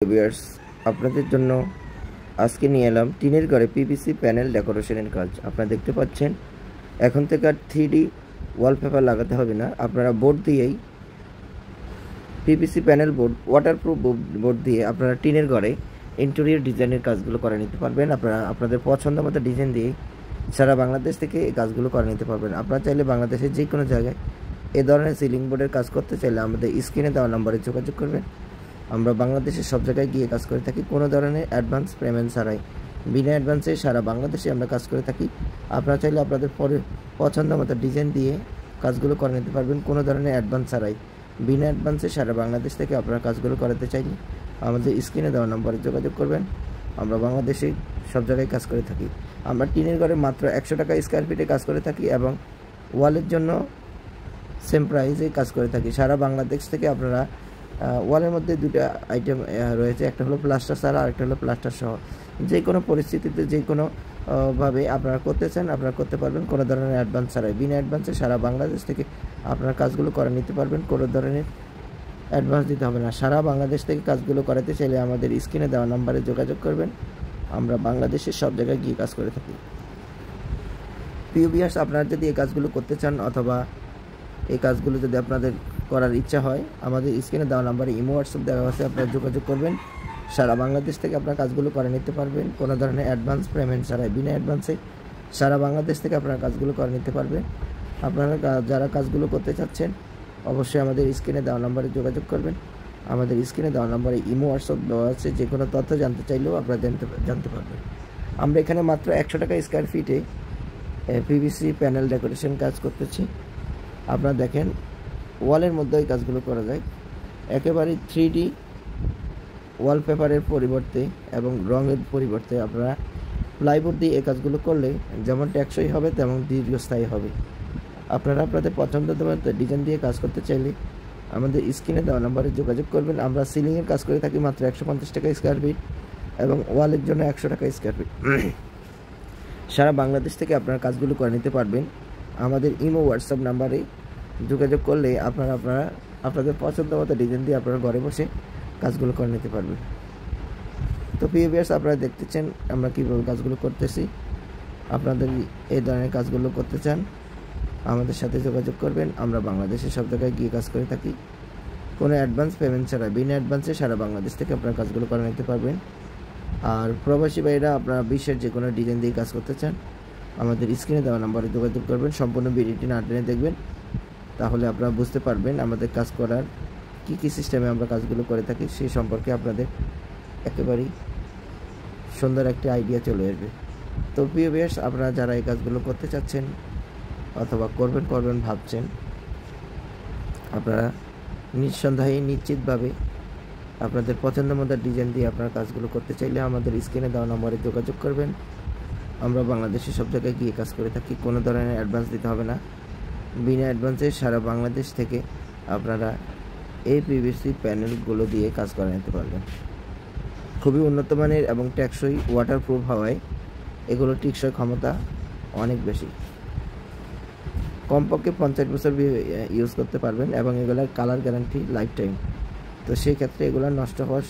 Viewers, আপনাদের জন্য আজকে নিয়ে এলাম টিনের ঘরে পিভিসি প্যানেল ডেকোরেশনের কাজ। আপনারা দেখতে পাচ্ছেন এখন থেকে আর 3D ওয়ালপেপার লাগাতে হবে না। আপনারা বোর্ড দিয়েই PVC panel board, waterproof board দিয়ে আপনারা টিনের ঘরে ইন্টেরিয়র ডিজাইনের কাজগুলো করে নিতে পারবেন। আপনারা আপনাদের পছন্দ মতো ডিজাইন দিয়ে সারা বাংলাদেশ থেকে এই কাজগুলো করে নিতে পারবেন। আপনারা চাইলে বাংলাদেশের যে কোনো জায়গায় এ ধরনের সিলিং বোর্ডের কাজ করতে চাইলে আমাদের স্ক্রিনে দেওয়া নম্বরে যোগাযোগ করবেন। আমরা বাংলাদেশের সব জায়গায় গিয়ে কাজ করে থাকি, কোনো ধরনের অ্যাডভান্স পেমেন্ট ছাড়াই। বিনা অ্যাডভান্সে সারা বাংলাদেশে আমরা কাজ করে থাকি। আপনারা চাইলে আপনাদের পছন্দ মতো ডিজাইন দিয়ে কাজগুলো করে নিতে পারবেন কোনো ধরনের অ্যাডভান্স ছাড়াই। বিনা অ্যাডভান্সে সারা বাংলাদেশ থেকে আপনারা কাজগুলো করাতে চাইলে আমাদের স্ক্রিনে দেওয়া নম্বরে যোগাযোগ করবেন। আমরা বাংলাদেশে সব জায়গায় কাজ করে থাকি। আমরা টিনের ঘরে মাত্র 100 টাকা স্কোয়ার ফিটে কাজ করে থাকি এবং ওয়ালের জন্য সেম প্রাইসে কাজ করে থাকি। সারা বাংলাদেশ থেকে আপনারা ওয়ালের মধ্যে দুটো আইটেম রয়েছে, একটা হলো প্লাস্টার ছাড়া আর একটা হলো প্লাস্টার সহ। যে কোনো পরিস্থিতিতে যে কোনো ভাবে আপনারা করতে চান আপনারা করতে পারবেন কোনো ধরনের অ্যাডভান্স ছাড়াই। বিনা অ্যাডভান্সে সারা বাংলাদেশ থেকে আপনারা কাজগুলো করে নিতে পারবেন, কোনো ধরনের অ্যাডভান্স দিতে হবে না। সারা বাংলাদেশ থেকে কাজগুলো করাতে চাইলে আমাদের স্ক্রিনে দেওয়া নাম্বারে যোগাযোগ করবেন। আমরা বাংলাদেশের সব জায়গায় গিয়ে কাজ করে থাকি। প্রিয় ভিউয়ার্স, আপনারা যদি এই কাজগুলো করতে চান অথবা এই কাজগুলো যদি আপনাদের করার ইচ্ছা হয়, আমাদের স্ক্রিনে দেওয়া নাম্বারে ইমো হোয়াটসঅ্যাপ দেওয়া আছে, আপনারা যোগাযোগ করবেন। সারা বাংলাদেশ থেকে আপনারা কাজগুলো করে নিতে পারবেন কোনো ধরনের অ্যাডভান্স পেমেন্ট ছাড়াই। বিনা অ্যাডভান্সে সারা বাংলাদেশ থেকে আপনারা কাজগুলো করে নিতে পারবেন। আপনারা যারা কাজগুলো করতে চাচ্ছেন অবশ্যই আমাদের স্ক্রিনে দেওয়া নাম্বারে যোগাযোগ করবেন। আমাদের স্ক্রিনে দেওয়া নাম্বারে ইমো হোয়াটসঅ্যাপ দেওয়া আছে, যে কোনো তথ্য জানতে চাইলেও আপনারা জানতে পারবেন। আমরা এখানে মাত্র 100 টাকা স্কোয়ার ফিটে পিভিসি প্যানেল ডেকোরেশন কাজ করতেছি। আপনারা দেখেন ওয়ালের মধ্যে এই কাজগুলো করা যায়। একেবারে 3D ওয়ালপেপারের পরিবর্তে এবং রঙের পরিবর্তে আপনারা প্লাইবোর্ড দিয়ে এই কাজগুলো করলে যেমন টেকসই হবে তেমন দীর্ঘস্থায়ী হবে। আপনারা আপনাদের পছন্দ মতো ডিজাইন দিয়ে কাজ করতে চাইলে আমাদের স্ক্রিনে দেওয়া নাম্বারে যোগাযোগ করবেন। আমরা সিলিংয়ের কাজ করে থাকি মাত্র 150 টাকা স্কোয়ার ফিট এবং ওয়ালের জন্য 100 টাকা স্কোয়ার ফিট। সারা বাংলাদেশ থেকে আপনারা কাজগুলো করে নিতে পারবেন। আমাদের ইমো হোয়াটসঅ্যাপ নাম্বারে যোগাযোগ করলে আপনারা আপনাদের পছন্দ মতো ডিজাইন দিয়ে আপনারা ঘরে বসে কাজগুলো করে নিতে পারবেন। তো প্রিয় ভিউয়ার্স, আপনারা দেখতেছেন আমরা কীভাবে কাজগুলো করতেছি। আপনাদের এই ধরনের কাজগুলো করতে চান আমাদের সাথে যোগাযোগ করবেন। আমরা বাংলাদেশের সব জায়গায় গিয়ে কাজ করে থাকি কোনো অ্যাডভান্স পেমেন্ট ছাড়া। বিনা অ্যাডভান্সে সারা বাংলাদেশ থেকে আপনারা কাজগুলো করে নিতে পারবেন। আর প্রবাসী ভাইরা আপনারা বিশ্বের যে কোনো ডিজাইন দিয়ে কাজ করতে চান আমাদের স্ক্রিনে দেওয়া নাম্বারে যোগাযোগ করবেন। সম্পূর্ণ ভিডিওটি না টেনে দেখবেন, তাহলে আপনারা বুঝতে পারবেন আমাদের কাজ করার কী সিস্টেমে আমরা কাজগুলো করে থাকি সেই সম্পর্কে আপনাদের একেবারেই সুন্দর একটি আইডিয়া চলে আসবে। তো প্রিয় ভিউয়ার্স, আপনারা যারা এই কাজগুলো করতে চাচ্ছেন অথবা করবেন ভাবছেন, আপনারা নিঃসন্দেহে নিশ্চিতভাবে আপনাদের পছন্দ মতো ডিজাইন দিয়ে আপনারা কাজগুলো করতে চাইলে আমাদের স্ক্রিনে দেওয়া নম্বরে যোগাযোগ করবেন। আমরা বাংলাদেশের সব জায়গায় গিয়ে কাজ করে থাকি, কোনো ধরনের অ্যাডভান্স দিতে হবে না। বিনা অ্যাডভান্সে সারা বাংলাদেশ থেকে আপনারা এই পিভিসি প্যানেলগুলো দিয়ে কাজ করে নিতে পারবেন। খুবই উন্নত মানের এবং টেকসই ওয়াটারপ্রুফ হওয়ায় এগুলো টেকসই ক্ষমতা অনেক বেশি। কমপক্ষে 50 বছর ইউজ করতে পারবেন এবং এগুলোর কালার গ্যারান্টি লাইফ টাইম। তো সেই ক্ষেত্রে এগুলো নষ্ট হওয়ার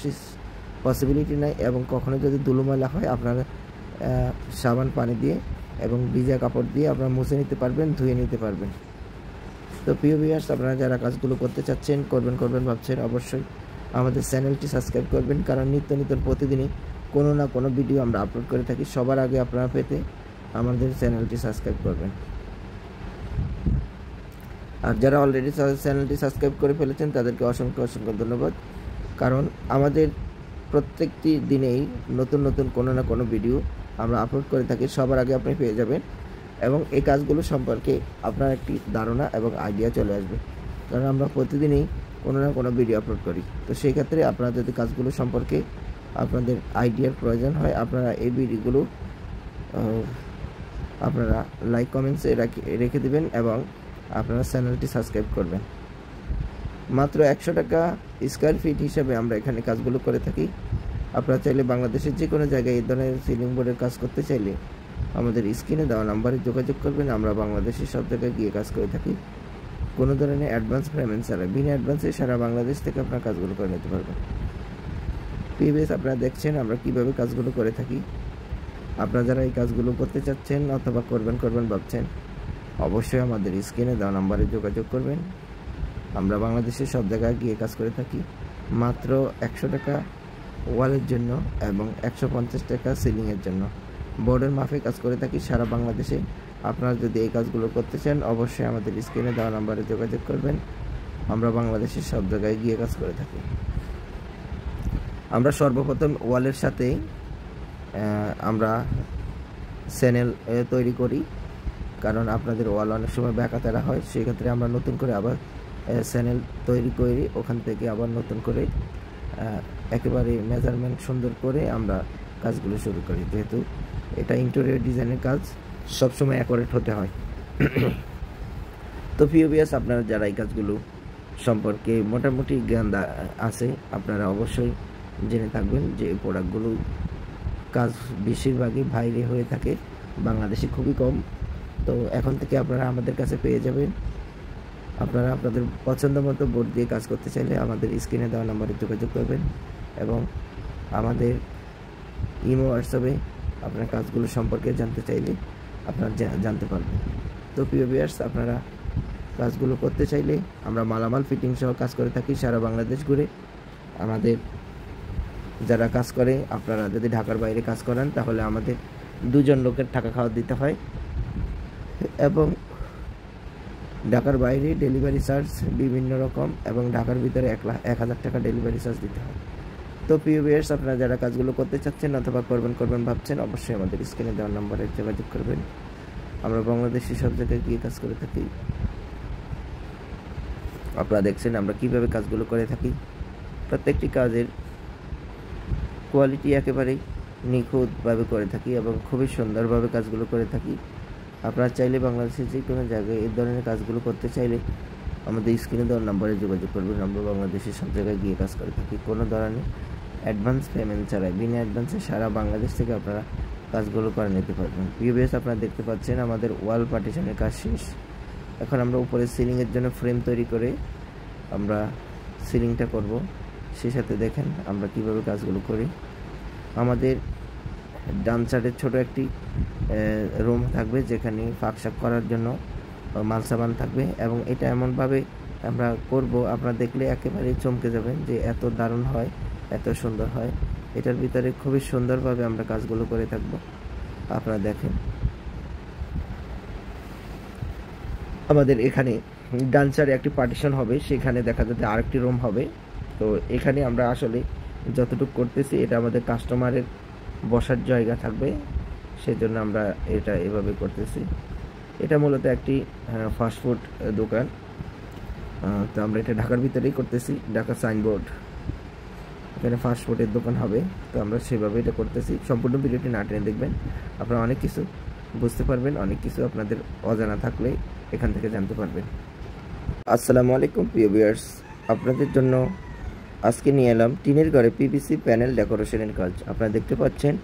পসিবিলিটি নাই এবং কখনো যদি ধুলো ময়লা হয় আপনারা সাবান পানি দিয়ে এবং ভিজা কাপড় দিয়ে আপনারা মুছে নিতে পারবেন, ধুয়ে নিতে পারবেন। তো প্রিয় ভিউয়ার্স, আপনারা যারা কাজগুলো করতে চাচ্ছেন করবেন ভাবছেন অবশ্যই আমাদের চ্যানেলটি সাবস্ক্রাইব করবেন, কারণ নিত্য প্রতিদিনই কোনো না কোনো ভিডিও আমরা আপলোড করে থাকি। সবার আগে আপনারা পেতে আমাদের চ্যানেলটি সাবস্ক্রাইব করবেন। আর যারা অলরেডি চ্যানেলটি সাবস্ক্রাইব করে ফেলেছেন তাদেরকে অসংখ্য ধন্যবাদ, কারণ আমাদের প্রত্যেকটি দিনেই নতুন কোনো না কোনো ভিডিও আমরা আপলোড করে থাকি। সবার আগে আপনি পেয়ে যাবেন এবং এই কাজগুলো সম্পর্কে আপনার একটি ধারণা এবং আইডিয়া চলে আসবে, কারণ আমরা প্রতিদিনই কোনো না কোনো ভিডিও আপলোড করি। তো সেই ক্ষেত্রে আপনারা যদি কাজগুলো সম্পর্কে আপনাদের আইডিয়ার প্রয়োজন হয় আপনারা এই ভিডিওগুলো আপনারা লাইক কমেন্টসে রেখে দেবেন এবং আপনারা চ্যানেলটি সাবস্ক্রাইব করবেন। মাত্র 100 টাকা স্কোয়ার ফিট হিসাবে আমরা এখানে কাজগুলো করে থাকি। আপনারা চাইলে বাংলাদেশের যে কোনো জায়গায় এই ধরনের সিলিং বোর্ডের কাজ করতে চাইলে আমাদের স্ক্রিনে দেওয়া নাম্বারে যোগাযোগ করবেন। আমরা বাংলাদেশের সব জায়গায় গিয়ে কাজ করে থাকি কোনো ধরনের অ্যাডভান্স পেমেন্ট ছাড়া। বিনা অ্যাডভান্সে সারা বাংলাদেশ থেকে আপনারা কাজগুলো করে নিতে পারবেন। প্রিভিয়াস আপনারা দেখছেন আমরা কিভাবে কাজগুলো করে থাকি। আপনারা যারা এই কাজগুলো করতে চাচ্ছেন অথবা করবেন ভাবছেন, অবশ্যই আমাদের স্ক্রিনে দেওয়া নাম্বারে যোগাযোগ করবেন। আমরা বাংলাদেশের সব জায়গায় গিয়ে কাজ করে থাকি। মাত্র 100 টাকা ওয়ালের জন্য এবং 150 টাকা সিলিংয়ের জন্য বোর্ডের মাফে কাজ করে থাকি সারা বাংলাদেশে। আপনারা যদি এই কাজগুলো করতে চান অবশ্যই আমাদের স্ক্রিনে দেওয়া নাম্বারে যোগাযোগ করবেন। আমরা বাংলাদেশের সব জায়গায় গিয়ে কাজ করে থাকি। আমরা সর্বপ্রথম ওয়ালের সাথে আমরা চ্যানেল তৈরি করি, কারণ আপনাদের ওয়াল অনেক সময় ব্যাকাতেরা হয়, সেক্ষেত্রে আমরা নতুন করে আবার চ্যানেল তৈরি করি, ওখান থেকে আবার নতুন করে একেবারে মেজারমেন্ট সুন্দর করে আমরা কাজগুলো শুরু করি। যেহেতু এটা ইন্টেরিয়র ডিজাইনের কাজ, সবসময় অ্যাকুরেট হতে হয়। তো ভিউয়ার্স, আপনারা যারা এই কাজগুলো সম্পর্কে মোটামুটি জ্ঞান আছে, আপনারা অবশ্যই জেনে থাকবেন যে এই প্রোডাক্টগুলো কাজ বেশিরভাগই বাইরে হয়ে থাকে, বাংলাদেশে খুবই কম। তো এখন থেকে আপনারা আমাদের কাছে পেয়ে যাবেন। আপনারা আপনাদের পছন্দ মতো বোর্ড দিয়ে কাজ করতে চাইলে আমাদের স্ক্রিনে দেওয়া নাম্বারে যোগাযোগ করবেন এবং আমাদের ইমো হোয়াটসঅ্যাপে আপনার কাজগুলো সম্পর্কে জানতে চাইলে আপনারা জানতে পারবেন। তো প্রিয় ভিউয়ার্স, আপনারা কাজগুলো করতে চাইলে আমরা মালামাল ফিটিং সহ কাজ করে থাকি সারা বাংলাদেশ ঘুরে। আমাদের যারা কাজ করে, আপনারা যদি ঢাকার বাইরে কাজ করেন তাহলে আমাদের 2 জন লোকের টাকা খাওয়া দিতে হয় এবং ঢাকার বাইরে ডেলিভারি চার্জ বিভিন্ন রকম এবং ঢাকার ভিতরে 1,000 টাকা ডেলিভারি চার্জ দিতে হয়। তো প্রিয় ভিউয়ার্স, আপনারা যারা কাজগুলো করতে চাচ্ছেন অথবা করবেন ভাবছেন, অবশ্যই আমাদের স্ক্রিনে দেওয়া নম্বরে যোগাযোগ করবেন। আমরা বাংলাদেশি সব জায়গায় গিয়ে কাজ করে থাকি। আপনারা দেখছেন আমরা কিভাবে কাজগুলো করে থাকি। প্রত্যেকটি কাজের কোয়ালিটি একেবারেই নিখুঁতভাবে করে থাকি এবং খুবই সুন্দরভাবে কাজগুলো করে থাকি। আপনারা চাইলে বাংলাদেশের যে কোনো জায়গায় এই ধরনের কাজগুলো করতে চাইলে আমাদের স্ক্রিনে দেওয়ার নাম্বারে যোগাযোগ করবেন। আমরা বাংলাদেশের সব জায়গায় গিয়ে কাজ করে থাকি, কোনো ধরনের অ্যাডভান্স পেমেন্ট ছাড়াই, বিনা অ্যাডভান্সে সারা বাংলাদেশ থেকে আপনারা কাজগুলো করে নিতে পারবেন। ভিউয়ার্স, আপনারা দেখতে পাচ্ছেন আমাদের ওয়াল পার্টিশনের কাজ শেষ। এখন আমরা উপরে সিলিংয়ের জন্য ফ্রেম তৈরি করে আমরা সিলিংটা করব। সেই সাথে দেখেন আমরা কিভাবে কাজগুলো করি। আমাদের ডান সাইডে ছোট একটি রুম থাকবে, যেখানে ফাঁকশাক করার জন্য মালসাবান থাকবে এবং এটা এমনভাবে আমরা করব, আপনারা দেখলে একেবারেই চমকে যাবেন যে এত দারুণ হয়, এত সুন্দর হয়। এটার ভিতরে খুবই সুন্দরভাবে আমরা কাজগুলো করে থাকব। আপনারা দেখেন আমাদের এখানে ডান সাইডে একটি পার্টিশন হবে, সেখানে দেখা যাচ্ছে আরেকটি রুম হবে। তো এখানে আমরা আসলে যতটুকু করতেছি এটা আমাদের কাস্টমারের বসার জায়গা থাকবে, সেজন্য আমরা এটা এভাবে করতেছি। এটা মূলত একটি ফাস্টফুড দোকান। তো আমরা এটা ঢাকার ভিতরেই করতেছি, ঢাকা সাইনবোর্ড, এখানে ফাস্টফুডের দোকান হবে। তো আমরা সেভাবে এটা করতেছি। সম্পূর্ণ ভিডিওটি না টেনে দেখবেন, আপনারা অনেক কিছু বুঝতে পারবেন, অনেক কিছু আপনাদের অজানা থাকলে এখান থেকে জানতে পারবেন। আসসালামু আলাইকুম প্রিয় ভিউয়ার্স, আপনাদের জন্য আজকে নিয়ে এলাম টিনের ঘরে পিভিসি প্যানেল ডেকোরেশনের কাজ। আপনারা দেখতে পাচ্ছেন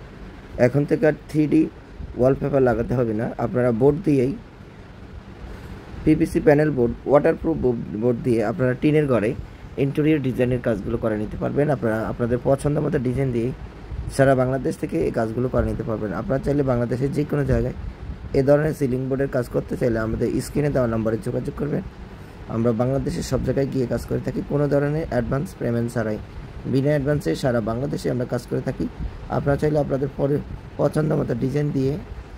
এখন থেকে আর 3D ওয়ালপেপার লাগাতে হবে না, আপনারা বোর্ড দিয়েই PVC panel board, waterproof board দিয়ে আপনারা টিনের ঘরে ইন্টেরিয়র ডিজাইনের কাজগুলো করে নিতে পারবেন। আপনারা আপনাদের পছন্দ মতো ডিজাইন দিয়ে সারা বাংলাদেশ থেকে এই কাজগুলো করে নিতে পারবেন। আপনারা চাইলে বাংলাদেশের যে কোনো জায়গায় এ ধরনের সিলিং বোর্ডের কাজ করতে চাইলে আমাদের স্ক্রিনে দেওয়া নম্বরে যোগাযোগ করবেন। আমরা বাংলাদেশের সব জায়গায় গিয়ে কাজ করে থাকি, কোনো ধরনের অ্যাডভান্স পেমেন্ট ছাড়াই, বিনা অ্যাডভান্সে সারা বাংলাদেশে আমরা কাজ করে থাকি। আপনারা চাইলে আপনাদের পছন্দ মতো ডিজাইন দিয়ে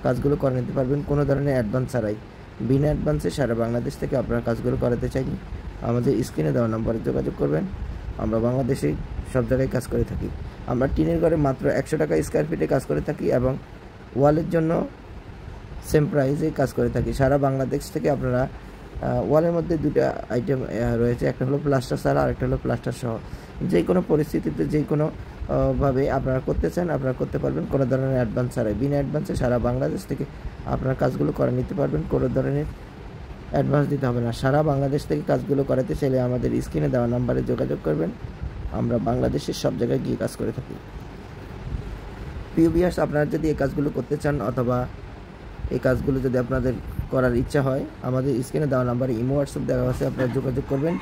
কাজগুলো করে নিতে পারবেন, কোনো ধরনের অ্যাডভান্স ছাড়াই, বিনা অ্যাডভান্সে সারা বাংলাদেশ থেকে আপনারা কাজগুলো করাতে চাইলে আমাদের স্ক্রিনে দেওয়া নম্বরে যোগাযোগ করবেন। আমরা বাংলাদেশে সব জায়গায় কাজ করে থাকি। আমরা টিনের ঘরে মাত্র 100 টাকা স্কোয়ার ফিটে কাজ করে থাকি এবং ওয়ালের জন্য সেম প্রাইসে কাজ করে থাকি। সারা বাংলাদেশ থেকে আপনারা ওয়ালের মধ্যে 2টা আইটেম রয়েছে, একটা হলো প্লাস্টার ছাড়া আর একটা হলো প্লাস্টার সহ। যে কোনো পরিস্থিতিতে যে কোনো ভাবে আপনারা করতে চান আপনারা করতে পারবেন, কোনো ধরনের অ্যাডভান্স ছাড়াই, বিনা অ্যাডভান্সে সারা বাংলাদেশ থেকে আপনারা কাজগুলো করে নিতে পারবেন, কোনো ধরনের অ্যাডভান্স দিতে হবে না। সারা বাংলাদেশ থেকে কাজগুলো করাতে চাইলে আমাদের স্ক্রিনে দেওয়া নাম্বারে যোগাযোগ করবেন। আমরা বাংলাদেশের সব জায়গায় গিয়ে কাজ করে থাকি। প্রিয় ভিউয়ার্স, আপনারা যদি এই কাজগুলো করতে চান অথবা এই কাজগুলো যদি আপনাদের করার ইচ্ছা হয়, আমাদের স্ক্রিনে দেওয়া নাম্বারে ইমো হোয়াটসঅ্যাপ দেওয়া আছে, আপনারা যোগাযোগ করবেন।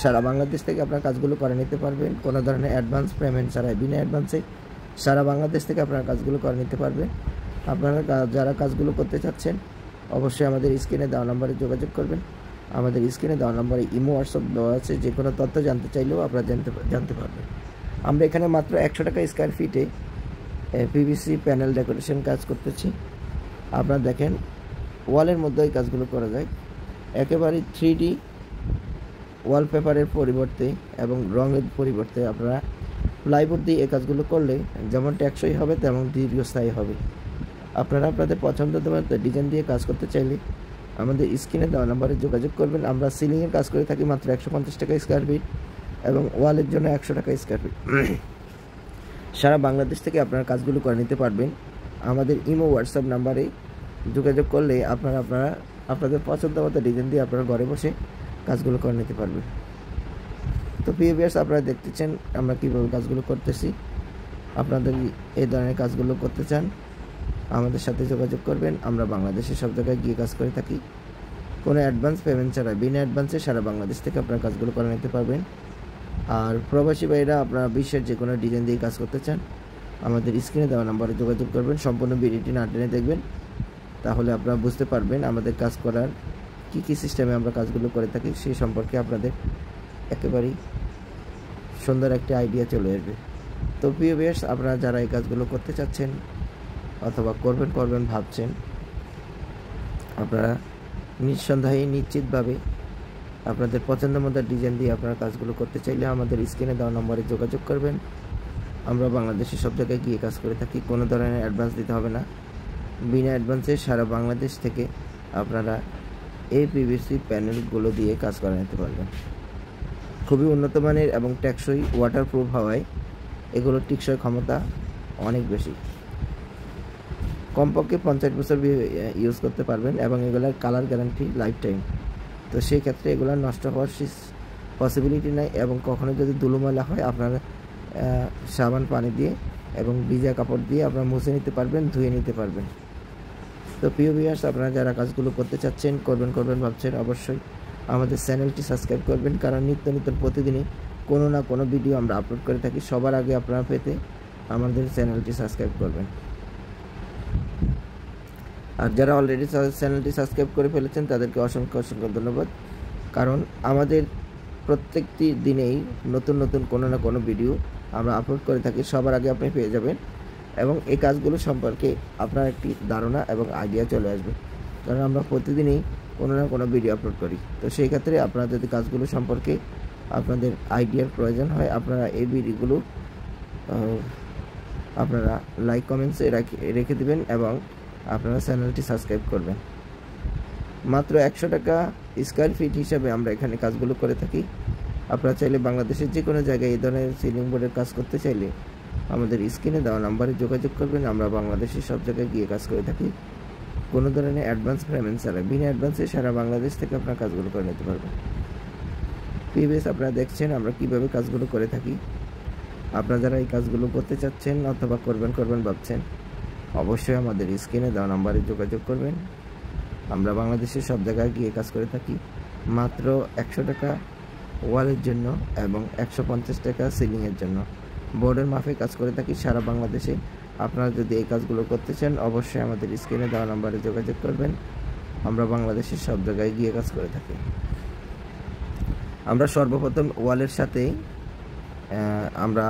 সারা বাংলাদেশ থেকে আপনারা কাজগুলো করে নিতে পারবেন কোনো ধরনের অ্যাডভান্স পেমেন্ট ছাড়াই। বিনা অ্যাডভান্সে সারা বাংলাদেশ থেকে আপনারা কাজগুলো করে নিতে পারবেন। আপনারা যারা কাজগুলো করতে চাচ্ছেন অবশ্যই আমাদের স্ক্রিনে দেওয়া নম্বরে যোগাযোগ করবেন। আমাদের স্ক্রিনে দেওয়া নম্বরে ইমো হোয়াটসঅ্যাপ দেওয়া আছে, যে কোনো তথ্য জানতে চাইলেও আপনারা জানতে পারবেন। আমরা এখানে মাত্র 100 টাকা স্কোয়ার ফিটে পিভিসি প্যানেল ডেকোরেশন কাজ করতেছি। আপনারা দেখেন ওয়ালের মধ্যে এই কাজগুলো করা যায়, একেবারে 3D ওয়ালপেপারের পরিবর্তে এবং রঙের পরিবর্তে আপনারা প্লাইবোর্ড দিয়ে এই কাজগুলো করলে যেমন টেকসই হবে তেমন দীর্ঘস্থায়ী হবে। আপনারা আপনাদের পছন্দের মতো ডিজাইন দিয়ে কাজ করতে চাইলে আমাদের স্ক্রিনে দেওয়া নম্বরে যোগাযোগ করবেন। আমরা সিলিংয়ের কাজ করে থাকি মাত্র 150 টাকা স্কোয়ার ফিট এবং ওয়ালের জন্য 100 টাকা স্কোয়ার ফিট। সারা বাংলাদেশ থেকে আপনারা কাজগুলো করে নিতে পারবেন। আমাদের ইমো হোয়াটসঅ্যাপ নাম্বারে যোগাযোগ করলে আপনারা আপনাদের পছন্দ মতো ডিজাইন দিয়ে আপনারা ঘরে বসে কাজগুলো করে নিতে পারবেন। তো প্রিয় ভিউয়ার্স, আপনারা দেখতেছেন আমরা কীভাবে কাজগুলো করতেছি। আপনাদের এই ধরনের কাজগুলো করতে চান আমাদের সাথে যোগাযোগ করবেন। আমরা বাংলাদেশের সব জায়গায় গিয়ে কাজ করে থাকি কোনো অ্যাডভান্স পেমেন্ট ছাড়া। বিনা অ্যাডভান্সে সারা বাংলাদেশ থেকে আপনারা কাজগুলো করে নিতে পারবেন। আর প্রবাসী ভাইরা আপনারা বিশ্বের যে কোনো ডিজাইন দিয়ে কাজ করতে চান আমাদের স্ক্রিনে দেওয়া নম্বরে যোগাযোগ করবেন। সম্পূর্ণ ভিডিওটি না টেনে দেখবেন, তাহলে আপনারা বুঝতে পারবেন আমাদের কাজ করার কী সিস্টেমে আমরা কাজগুলো করে থাকি, সেই সম্পর্কে আপনাদের একেবারেই সুন্দর একটা আইডিয়া চলে আসবে। তো প্রিয় ভিউয়ার্স, আপনারা যারা এই কাজগুলো করতে চাচ্ছেন অথবা করবেন ভাবছেন, আপনারা নিঃসন্দেহে নিশ্চিতভাবে আপনাদের পছন্দ মতো ডিজাইন দিয়ে আপনারা কাজগুলো করতে চাইলে আমাদের স্ক্রিনে দেওয়া নম্বরে যোগাযোগ করবেন। আমরা বাংলাদেশের সব জায়গায় গিয়ে কাজ করে থাকি, কোনো ধরনের অ্যাডভান্স দিতে হবে না। বিনা অ্যাডভান্সে সারা বাংলাদেশ থেকে আপনারা এই পিভিসি প্যানেলগুলো দিয়ে কাজ করে নিতে পারবেন। খুবই উন্নত মানের এবং টেকসই ওয়াটারপ্রুফ হওয়ায় এগুলোর টিকসই ক্ষমতা অনেক বেশি, কমপক্ষে 50 বছর ইউজ করতে পারবেন এবং এগুলোর কালার গ্যারান্টি লাইফ টাইম। তো সেই ক্ষেত্রে এগুলো নষ্ট হওয়ার পসিবিলিটি নাই এবং কখনো যদি ধুলোময়লা হয় আপনারা সাবান পানি দিয়ে এবং ভিজা কাপড় দিয়ে আপনারা মুছে নিতে পারবেন, ধুয়ে নিতে পারবেন। তো প্রিয় ভিউয়ার্স, আপনারা যারা কাজগুলো করতে চাচ্ছেন করবেন ভাবছেন অবশ্যই আমাদের চ্যানেলটি সাবস্ক্রাইব করবেন, কারণ নিত্য প্রতিদিনই কোনো না কোনো ভিডিও আমরা আপলোড করে থাকি। সবার আগে আপনারা পেতে আমাদের চ্যানেলটি সাবস্ক্রাইব করবেন। আর যারা অলরেডি চ্যানেলটি সাবস্ক্রাইব করে ফেলেছেন তাদেরকে অসংখ্য ধন্যবাদ, কারণ আমাদের প্রত্যেকটি দিনেই নতুন কোনো না কোনো ভিডিও আমরা আপলোড করে থাকি, সবার আগে আপনি পেয়ে যাবেন এবং এই কাজগুলো সম্পর্কে আপনার একটি ধারণা এবং আইডিয়া চলে আসবে, কারণ আমরা প্রতিদিনই কোনো না কোনো ভিডিও আপলোড করি। তো সেই ক্ষেত্রে আপনারা যদি কাজগুলো সম্পর্কে আপনাদের আইডিয়ার প্রয়োজন হয় আপনারা এই ভিডিওগুলো আপনারা লাইক কমেন্টসে রেখে দেবেন এবং আপনারা চ্যানেলটি সাবস্ক্রাইব করবেন। মাত্র 100 টাকা স্কোয়ার ফিট হিসাবে আমরা এখানে কাজগুলো করে থাকি। আপনারা চাইলে বাংলাদেশের যে কোনো জায়গায় এই ধরনের সিলিং বোর্ডের কাজ করতে চাইলে আমাদের স্ক্রিনে দেওয়া নাম্বারে যোগাযোগ করবেন। আমরা বাংলাদেশের সব জায়গায় গিয়ে কাজ করে থাকি কোনো ধরনের অ্যাডভান্স পেমেন্ট ছাড়া। বিনা অ্যাডভান্সে সারা বাংলাদেশ থেকে আপনারা কাজগুলো করে নিতে পারবেন। প্রিভিয়াস আপনারা দেখছেন আমরা কিভাবে কাজগুলো করে থাকি। আপনারা যারা এই কাজগুলো করতে চাচ্ছেন অথবা করবেন ভাবছেন অবশ্যই আমাদের স্ক্রিনে দেওয়া নাম্বারে যোগাযোগ করবেন। আমরা বাংলাদেশের সব জায়গায় গিয়ে কাজ করে থাকি মাত্র 100 টাকা ওয়ালের জন্য এবং 150 টাকা সিলিংয়ের জন্য। বোর্ডের মাপে কাজ করে থাকি সারা বাংলাদেশে। আপনারা যদি এই কাজগুলো করতে চান অবশ্যই আমাদের স্ক্রিনে দেওয়া নাম্বারে যোগাযোগ করবেন। আমরা বাংলাদেশের সব জায়গায় গিয়ে কাজ করে থাকি। আমরা সর্বপ্রথম ওয়ালের সাথে আমরা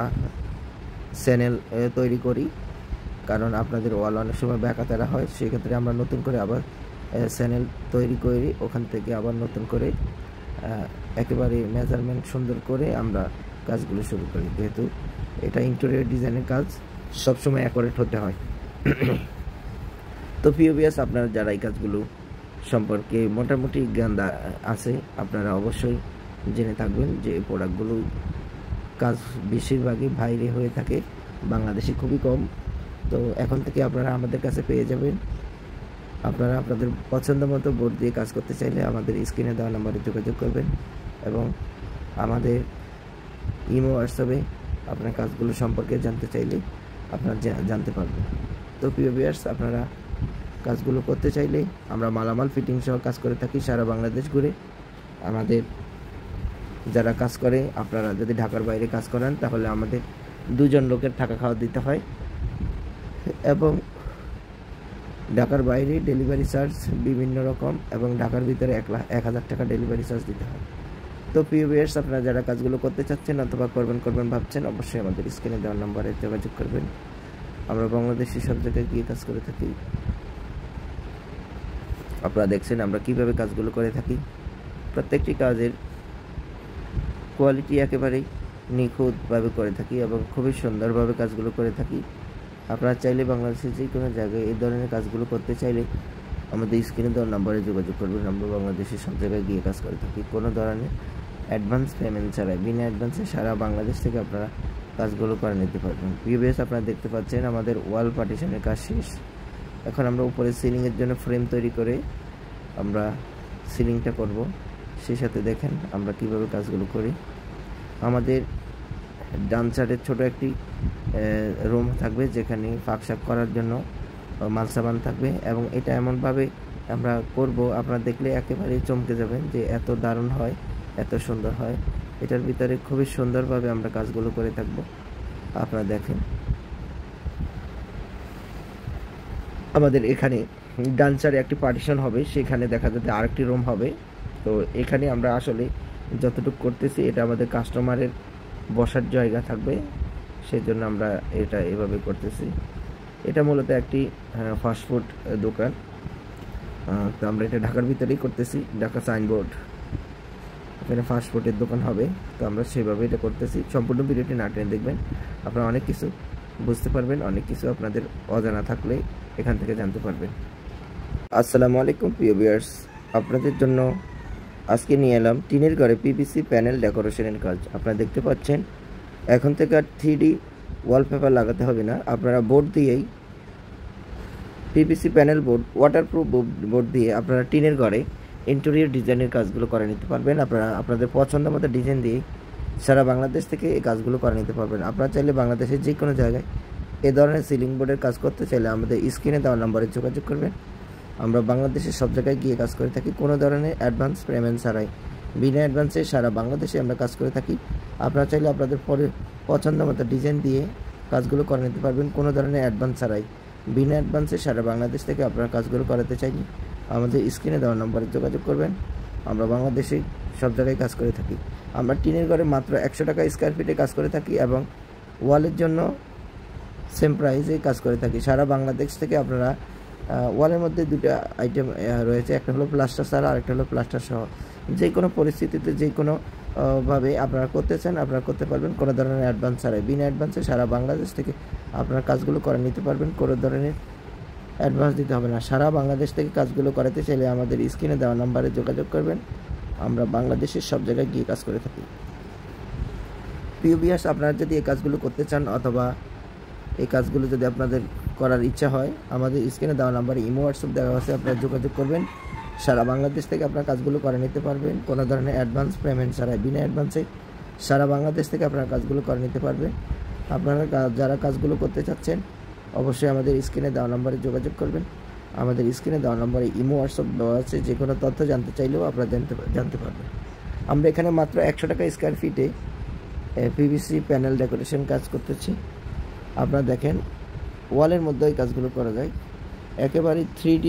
চ্যানেল তৈরি করি, কারণ আপনাদের ওয়াল অনেক সময় ব্যাকাতেরা হয়, সেক্ষেত্রে আমরা নতুন করে আবার চ্যানেল তৈরি করি, ওখান থেকে আবার নতুন করে একেবারে মেজারমেন্ট সুন্দর করে আমরা কাজগুলো শুরু করি, যেহেতু এটা ইন্টেরিয়র ডিজাইনের কাজ সবসময় অ্যাকুরেট হতে হয়। তো পিওবিএস আপনারা যারা এই কাজগুলো সম্পর্কে মোটামুটি জ্ঞান আছে আপনারা অবশ্যই জেনে থাকবেন যে এই প্রোডাক্টগুলো কাজ বেশিরভাগই বাইরে হয়ে থাকে, বাংলাদেশে খুবই কম। তো এখন থেকে আপনারা আমাদের কাছে পেয়ে যাবেন। আপনারা আপনাদের পছন্দ মতো বোর্ড দিয়ে কাজ করতে চাইলে আমাদের স্ক্রিনে দেওয়া নাম্বারে যোগাযোগ করবেন এবং আমাদের ইমো হোয়াটসঅ্যাপে আপনার কাজগুলো সম্পর্কে জানতে চাইলে আপনারা জানতে পারবেন। তো প্রিয় ভিউয়ার্স, আপনারা কাজগুলো করতে চাইলে আমরা মালামাল ফিটিং সহ কাজ করে থাকি সারা বাংলাদেশ ঘুরে। আমাদের যারা কাজ করে, আপনারা যদি ঢাকার বাইরে কাজ করেন তাহলে আমাদের 2 জন লোকের থাকা খাওয়া দিতে হয়, এবং ঢাকার বাইরে ডেলিভারি চার্জ বিভিন্ন রকম, এবং ঢাকার ভিতরে 1,000 টাকা ডেলিভারি চার্জ দিতে হয়। তো প্রিয় ভিউয়ার্স, আপনারা যারা কাজগুলো করতে চাচ্ছেন অথবা করবেন ভাবছেন, অবশ্যই আমাদের স্ক্রিনে দেওয়ার নম্বরে যোগাযোগ করবেন। আমরা বাংলাদেশে সব জায়গায় গিয়ে কাজ করে থাকি। আপনারা দেখছেন আমরা কিভাবে কাজগুলো করে থাকি। প্রত্যেকটি কাজের কোয়ালিটি একেবারেই নিখুঁতভাবে করে থাকি এবং খুবই সুন্দরভাবে কাজগুলো করে থাকি। আপনারা চাইলে বাংলাদেশের যে কোনো জায়গায় এই ধরনের কাজগুলো করতে চাইলে আমাদের স্ক্রিনে দেওয়ার নম্বরে যোগাযোগ করবেন। আমরা বাংলাদেশের সব জায়গায় গিয়ে কাজ করে থাকি, কোনো ধরনের অ্যাডভান্স পেমেন্ট ছাড়াই, বিনা অ্যাডভান্সে সারা বাংলাদেশ থেকে আপনারা কাজগুলো করে নিতে পারবেন। প্রিভিয়াস আপনারা দেখতে পাচ্ছেন আমাদের ওয়াল পার্টিশনের কাজ শেষ। এখন আমরা উপরে সিলিংয়ের জন্য ফ্রেম তৈরি করে আমরা সিলিংটা করব। সেই সাথে দেখেন আমরা কিভাবে কাজগুলো করি। আমাদের ডান সাইডের ছোট একটি রুম থাকবে, যেখানে ফাঁকশাক করার জন্য মালসাবান থাকবে, এবং এটা এমনভাবে আমরা করব আপনারা দেখলে একেবারেই চমকে যাবেন যে এত দারুণ হয়, এত সুন্দর হয়। এটার ভিতরে খুবই সুন্দরভাবে আমরা কাজগুলো করে থাকব। আপনারা দেখেন আমাদের এখানে ডান সাইডে একটি পার্টিশন হবে, সেখানে দেখা যাচ্ছে আরেকটি রুম হবে। তো এখানে আমরা আসলে যতটুকু করতেছি এটা আমাদের কাস্টমারের বসার জায়গা থাকবে, সেজন্য আমরা এটা এভাবে করতেছি। এটা মূলত একটি ফাস্টফুড দোকান। তো আমরা এটা ঢাকার ভিতরেই করতেছি, ঢাকা সাইনবোর্ড, এখানে ফাস্টফুডের দোকান হবে। তো আমরা সেভাবে এটা করতেছি। সম্পূর্ণ ভিডিওটি না টেনে দেখবেন, আপনারা অনেক কিছু বুঝতে পারবেন, অনেক কিছু আপনাদের অজানা থাকলে এখান থেকে জানতে পারবেন। আসসালামু আলাইকুম প্রিয় ভিউয়ার্স, আপনাদের জন্য আজকে নিয়ে এলাম টিনের ঘরে পিভিসি প্যানেল ডেকোরেশনের কাজ। আপনারা দেখতে পাচ্ছেন এখন থেকে আর 3D ওয়ালপেপার লাগাতে হবে না, আপনারা বোর্ড দিয়েই PVC panel board, waterproof board দিয়ে আপনারা টিনের ঘরে ইন্টেরিয়র ডিজাইনের কাজগুলো করে নিতে পারবেন। আপনারা আপনাদের পছন্দ মতো ডিজাইন দিয়ে সারা বাংলাদেশ থেকে এই কাজগুলো করে নিতে পারবেন। আপনারা চাইলে বাংলাদেশের যে কোনো জায়গায় এ ধরনের সিলিং বোর্ডের কাজ করতে চাইলে আমাদের স্ক্রিনে দেওয়া নম্বরে যোগাযোগ করবেন। আমরা বাংলাদেশের সব জায়গায় গিয়ে কাজ করে থাকি, কোনো ধরনের অ্যাডভান্স পেমেন্ট ছাড়াই, বিনা অ্যাডভান্সে সারা বাংলাদেশে আমরা কাজ করে থাকি। আপনারা চাইলে আপনাদের পছন্দ মতো ডিজাইন দিয়ে কাজগুলো করে নিতে পারবেন, কোনো ধরনের অ্যাডভান্স ছাড়াই, বিনা অ্যাডভান্সে সারা বাংলাদেশ থেকে আপনারা কাজগুলো করাতে চাইলে আমাদের স্ক্রিনে দেওয়া নম্বরে যোগাযোগ করবেন। আমরা বাংলাদেশে সব জায়গায় কাজ করে থাকি। আমরা টিনের ঘরে মাত্র 100 টাকা স্কোয়ার ফিটে কাজ করে থাকি, এবং ওয়ালের জন্য সেম প্রাইসে কাজ করে থাকি। সারা বাংলাদেশ থেকে আপনারা ওয়ালের মধ্যে দুটো আইটেম রয়েছে, একটা হলো প্লাস্টার ছাড়া, আরেকটা হলো প্লাস্টার সহ। যে কোনো পরিস্থিতিতে যে কোনো ভাবে আপনারা করতে চান আপনারা করতে পারবেন, কোনো ধরনের অ্যাডভান্স ছাড়াই, বিনা অ্যাডভান্সে সারা বাংলাদেশ থেকে আপনারা কাজগুলো করে নিতে পারবেন। কোনো ধরনের অ্যাডভান্স দিতে হবে না। সারা বাংলাদেশ থেকে কাজগুলো করাতে চাইলে আমাদের স্ক্রিনে দেওয়া নম্বরে যোগাযোগ করবেন। আমরা বাংলাদেশের সব জায়গায় গিয়ে কাজ করে থাকি। প্রিয় ভিউয়ার্স, আপনারা যদি এই কাজগুলো করতে চান অথবা এই কাজগুলো যদি আপনাদের করার ইচ্ছা হয়, আমাদের স্ক্রিনে দেওয়া নাম্বারে ইমো হোয়াটসঅ্যাপ দেওয়া আছে, আপনারা যোগাযোগ করবেন। সারা বাংলাদেশ থেকে আপনারা কাজগুলো করে নিতে পারবেন, কোনো ধরনের অ্যাডভান্স পেমেন্ট ছাড়াই, বিনা অ্যাডভান্সে সারা বাংলাদেশ থেকে আপনারা কাজগুলো করে নিতে পারবেন। আপনারা যারা কাজগুলো করতে চাচ্ছেন অবশ্যই আমাদের স্ক্রিনে দেওয়া নাম্বারে যোগাযোগ করবেন। আমাদের স্ক্রিনে দেওয়া নাম্বারে ইমো হোয়াটসঅ্যাপ দেওয়া আছে, যে কোনো তথ্য জানতে চাইলেও আপনারা জানতে পারবেন। আমরা এখানে মাত্র 100 টাকা স্কোয়ার ফিটে পিভিসি প্যানেল ডেকোরেশন কাজ করতেছি। আপনারা দেখেন ওয়ালের মধ্যে এই কাজগুলো করা যায়, একেবারে 3D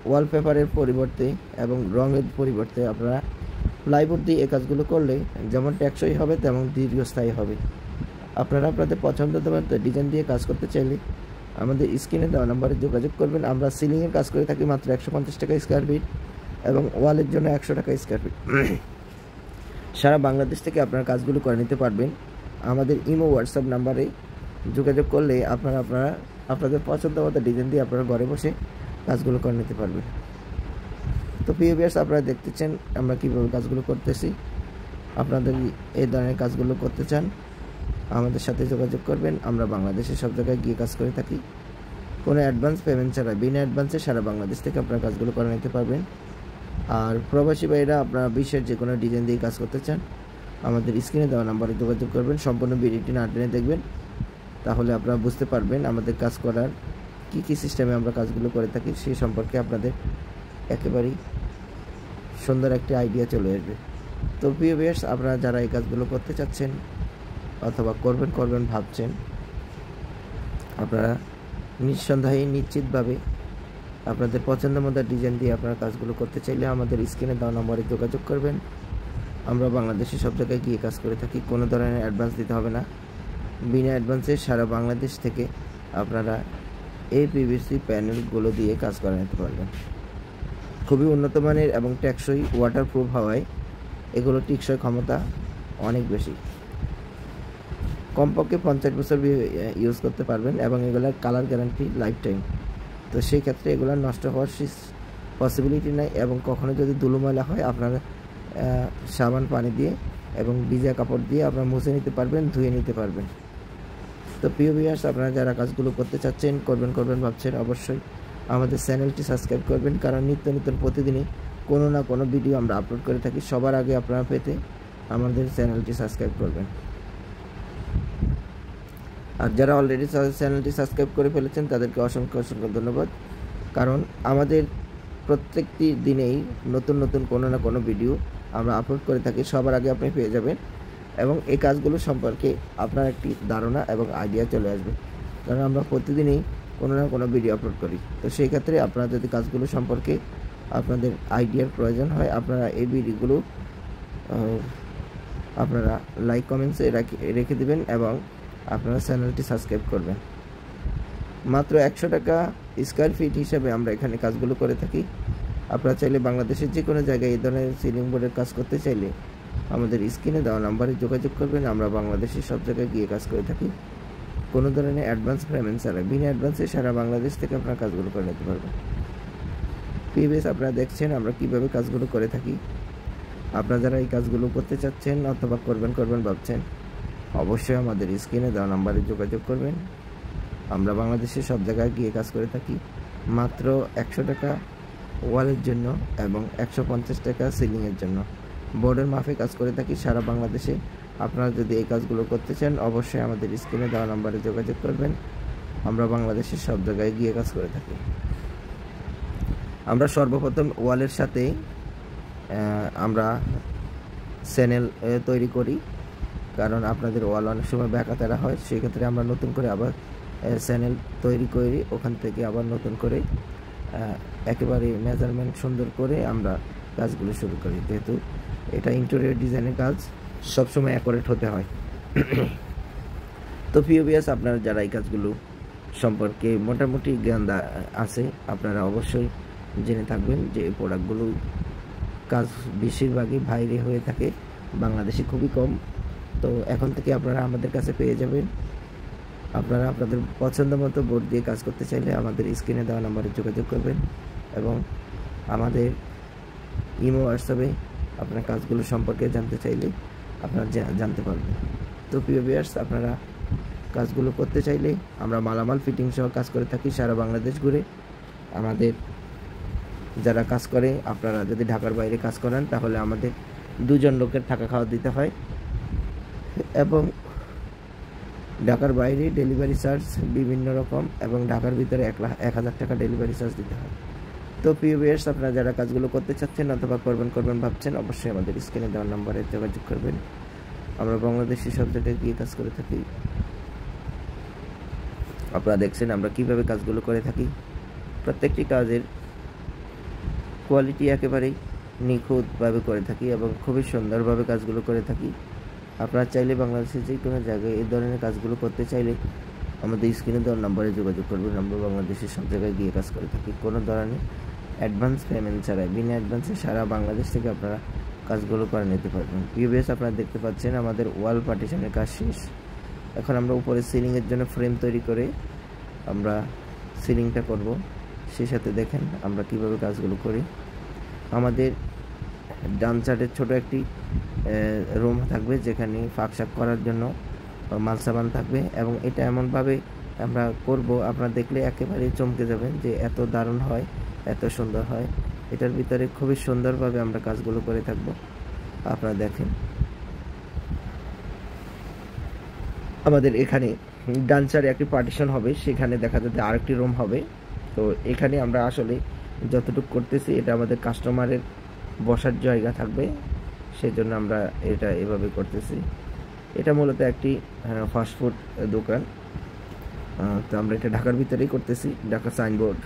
ওয়ালপেপারের পরিবর্তে এবং রঙের পরিবর্তে আপনারা প্লাইবোর্ড দিয়ে এই কাজগুলো করলে যেমন টেকসই হবে তেমন দীর্ঘস্থায়ী হবে। আপনারা আপনাদের পছন্দের মতো ডিজাইন দিয়ে কাজ করতে চাইলে আমাদের স্ক্রিনে দেওয়া নাম্বারে যোগাযোগ করবেন। আমরা সিলিংয়ের কাজ করে থাকি মাত্র 150 টাকা স্কোয়ার ফিট, এবং ওয়ালের জন্য 100 টাকা স্কোয়ার ফিট। সারা বাংলাদেশ থেকে আপনারা কাজগুলো করে নিতে পারবেন। আমাদের ইমো হোয়াটসঅ্যাপ নাম্বারে যোগাযোগ করলে আপনারা আপনাদের পছন্দ মতো ডিজাইন দিয়ে আপনারা ঘরে বসে কাজগুলো করে নিতে পারবেন। তো প্রিয় ভিউয়ার্স, আপনারা দেখতেছেন আমরা কীভাবে কাজগুলো করতেছি। আপনাদের এই ধরনের কাজগুলো করতে চান আমাদের সাথে যোগাযোগ করবেন। আমরা বাংলাদেশের সব জায়গায় গিয়ে কাজ করে থাকি, কোনো অ্যাডভান্স পেমেন্ট ছাড়া, বিনা অ্যাডভান্সে সারা বাংলাদেশ থেকে আপনারা কাজগুলো করে নিতে পারবেন। আর প্রবাসী ভাইরা আপনারা বিশ্বের যে কোনো ডিজাইন দিয়ে কাজ করতে চান আমাদের স্ক্রিনে দেওয়া নাম্বারে যোগাযোগ করবেন। সম্পূর্ণ ভিডিওটি না টেনে দেখবেন, তাহলে আপনারা বুঝতে পারবেন আমাদের কাজ করার কী সিস্টেমে আমরা কাজগুলো করে থাকি, সেই সম্পর্কে আপনাদের একেবারেই সুন্দর একটি আইডিয়া চলে আসবে। তো প্রিয় ভিউয়ার্স, আপনারা যারা এই কাজগুলো করতে চাচ্ছেন অথবা করবেন ভাবছেন, আপনারা নিঃসন্দেহে নিশ্চিতভাবে আপনাদের পছন্দ মতো ডিজাইন দিয়ে আপনারা কাজগুলো করতে চাইলে আমাদের স্ক্রিনে দেওয়া নম্বরে যোগাযোগ করবেন। আমরা বাংলাদেশে সব জায়গায় গিয়ে কাজ করে থাকি, কোনো ধরনের অ্যাডভান্স দিতে হবে না। বিনা অ্যাডভান্সে সারা বাংলাদেশ থেকে আপনারা এই পিভিসি প্যানেলগুলো দিয়ে কাজ করে নিতে পারবেন। খুবই উন্নত মানের এবং টেকসই, ওয়াটারপ্রুফ হওয়ায় এগুলো টিকসই ক্ষমতা অনেক বেশি। কমপক্ষে 50 বছর ইউজ করতে পারবেন এবং এগুলোর কালার গ্যারান্টি লাইফ টাইম। তো সেই ক্ষেত্রে এগুলো নষ্ট হওয়ার পসিবিলিটি নাই এবং কখনো যদি ধুলো ময়লা হয় আপনারা সাবান পানি দিয়ে এবং ভিজা কাপড় দিয়ে আপনারা মুছে নিতে পারবেন, ধুয়ে নিতে পারবেন। তো প্রিয় ভিউয়ার্স, আপনারা যারা কাজগুলো করতে চাচ্ছেন, করবেন ভাবছেন, অবশ্যই আমাদের চ্যানেলটি সাবস্ক্রাইব করবেন, কারণ নিত্য নতুন প্রতিদিনই কোনো না কোনো ভিডিও আমরা আপলোড করে থাকি। সবার আগে আপনারা পেতে আমাদের চ্যানেলটি সাবস্ক্রাইব করবেন। আর যারা অলরেডি চ্যানেলটি সাবস্ক্রাইব করে ফেলেছেন তাদেরকে অসংখ্য ধন্যবাদ, কারণ আমাদের প্রত্যেকটি দিনেই নতুন কোনো না কোনো ভিডিও আমরা আপলোড করে থাকি, সবার আগে আপনি পেয়ে যাবেন এবং এই কাজগুলো সম্পর্কে আপনার একটি ধারণা এবং আইডিয়া চলে আসবে, কারণ আমরা প্রতিদিনই কোনো না কোনো ভিডিও আপলোড করি। তো সেই ক্ষেত্রে আপনারা যদি কাজগুলো সম্পর্কে আপনাদের আইডিয়ার প্রয়োজন হয়, আপনারা এই ভিডিওগুলো আপনারা লাইক কমেন্টসে রেখে দেবেন এবং আপনারা চ্যানেলটি সাবস্ক্রাইব করবেন। মাত্র 100 টাকা স্কোয়ার ফিট হিসাবে আমরা এখানে কাজগুলো করে থাকি। আপনারা চাইলে বাংলাদেশের যে কোনো জায়গায় এই ধরনের সিলিং বোর্ডের কাজ করতে চাইলে আমাদের স্ক্রিনে দেওয়া নাম্বারে যোগাযোগ করবেন। আমরা বাংলাদেশের সব জায়গায় গিয়ে কাজ করে থাকি, কোনো ধরনের অ্যাডভান্স পেমেন্ট ছাড়া, বিনা অ্যাডভান্সে সারা বাংলাদেশ থেকে আপনারা কাজগুলো করে নিতে পারবেন। প্রিভিয়াস আপনারা দেখছেন আমরা কিভাবে কাজগুলো করে থাকি। আপনারা যারা এই কাজগুলো করতে চাচ্ছেন অথবা করবেন ভাবছেন, অবশ্যই আমাদের স্ক্রিনে দেওয়া নাম্বারে যোগাযোগ করবেন। আমরা বাংলাদেশের সব জায়গায় গিয়ে কাজ করে থাকি। মাত্র 100 টাকা ওয়ালের জন্য এবং 150 টাকা সিলিংয়ের জন্য বোর্ডের মাফে কাজ করে থাকি সারা বাংলাদেশে। আপনারা যদি এই কাজগুলো করতে চান অবশ্যই আমাদের স্ক্রিনে দেওয়া নাম্বারে যোগাযোগ করবেন। আমরা বাংলাদেশের সব জায়গায় গিয়ে কাজ করে থাকি। আমরা সর্বপ্রথম ওয়ালের সাথে আমরা চ্যানেল তৈরি করি, কারণ আপনাদের ওয়াল অনেক সময় ব্যাকাতেরা হয়, সেই ক্ষেত্রে আমরা নতুন করে আবার চ্যানেল তৈরি করি, ওখান থেকে আবার নতুন করে একেবারে মেজারমেন্ট সুন্দর করে আমরা কাজগুলো শুরু করি, যেহেতু এটা ইন্টেরিয়র ডিজাইনের কাজ সবসময় অ্যাকুরেট হতে হয়। তো প্রিয় ভিউয়ার্স, আপনারা যারা এই কাজগুলো সম্পর্কে মোটামুটি জ্ঞান আছে, আপনারা অবশ্যই জেনে থাকবেন যে এই প্রোডাক্টগুলো কাজ বেশিরভাগই বাইরে হয়ে থাকে, বাংলাদেশে খুবই কম। তো এখন থেকে আপনারা আমাদের কাছে পেয়ে যাবেন। আপনারা আপনাদের পছন্দ মতো বোর্ড দিয়ে কাজ করতে চাইলে আমাদের স্ক্রিনে দেওয়া নাম্বারে যোগাযোগ করবেন এবং আমাদের ইমো হোয়াটসঅ্যাপে আপনার কাজগুলো সম্পর্কে জানতে চাইলে আপনারা জানতে পারবেন। তো প্রিয় ভিউয়ার্স, আপনারা কাজগুলো করতে চাইলে আমরা মালামাল ফিটিং সহ কাজ করে থাকি সারা বাংলাদেশ ঘুরে। আমাদের যারা কাজ করে, আপনারা যদি ঢাকার বাইরে কাজ করেন তাহলে আমাদের 2 জন লোকের থাকা খাওয়া দিতে হয় এবং ঢাকার বাইরে ডেলিভারি চার্জ বিভিন্ন রকম এবং ঢাকার ভিতরে 1000 টাকা ডেলিভারি চার্জ দিতে হয়। তো প্রিয় ভিউয়ার্স, আপনারা যারা কাজগুলো করতে চাচ্ছেন অথবা করবেন ভাবছেন, অবশ্যই আমাদের স্ক্রিনে দেওয়া নম্বরে যোগাযোগ করবেন। আমরা বাংলাদেশি সব জায়গায় গিয়ে কাজ করে থাকি। আপনারা দেখছেন আমরা কিভাবে কাজগুলো করে থাকি। প্রত্যেকটি কাজের কোয়ালিটি একেবারেই নিখুঁতভাবে করে থাকি এবং খুবই সুন্দরভাবে কাজগুলো করে থাকি। আপনারা চাইলে বাংলাদেশের যে কোনো জায়গায় এই ধরনের কাজগুলো করতে চাইলে আমাদের স্ক্রিনে দেওয়া নম্বরে যোগাযোগ করবেন। আমরা বাংলাদেশের সব জায়গায় গিয়ে কাজ করে থাকি, কোনো ধরনের অ্যাডভান্স পেমেন্ট ছাড়াই, বিনা অ্যাডভান্সে সারা বাংলাদেশ থেকে আপনারা কাজগুলো করে নিতে পারবেন। প্রিভিয়াস আপনারা দেখতে পাচ্ছেন আমাদের ওয়াল পার্টিশনের কাজ শেষ। এখন আমরা উপরে সিলিংয়ের জন্য ফ্রেম তৈরি করে আমরা সিলিংটা করব। সেই সাথে দেখেন আমরা কিভাবে কাজগুলো করি। আমাদের ডান সাইডের ছোট একটি রুম থাকবে যেখানে ফাঁকশাক করার জন্য মালসাবান থাকবে এবং এটা এমনভাবে আমরা করব আপনারা দেখলে একেবারেই চমকে যাবেন যে এত দারুণ হয়, এত সুন্দর হয়। এটার ভিতরে খুবই সুন্দরভাবে আমরা কাজগুলো করে থাকব। আপনারা দেখেন আমাদের এখানে ডান সাইডে একটি পার্টিশন হবে, সেখানে দেখা যাচ্ছে আরেকটি রুম হবে। তো এখানে আমরা আসলে যতটুকু করতেছি এটা আমাদের কাস্টমারের বসার জায়গা থাকবে, সেজন্য আমরা এটা এভাবে করতেছি। এটা মূলত একটি ফাস্টফুড দোকান। তো আমরা এটা ঢাকার ভিতরেই করতেছি, ঢাকা সাইনবোর্ড,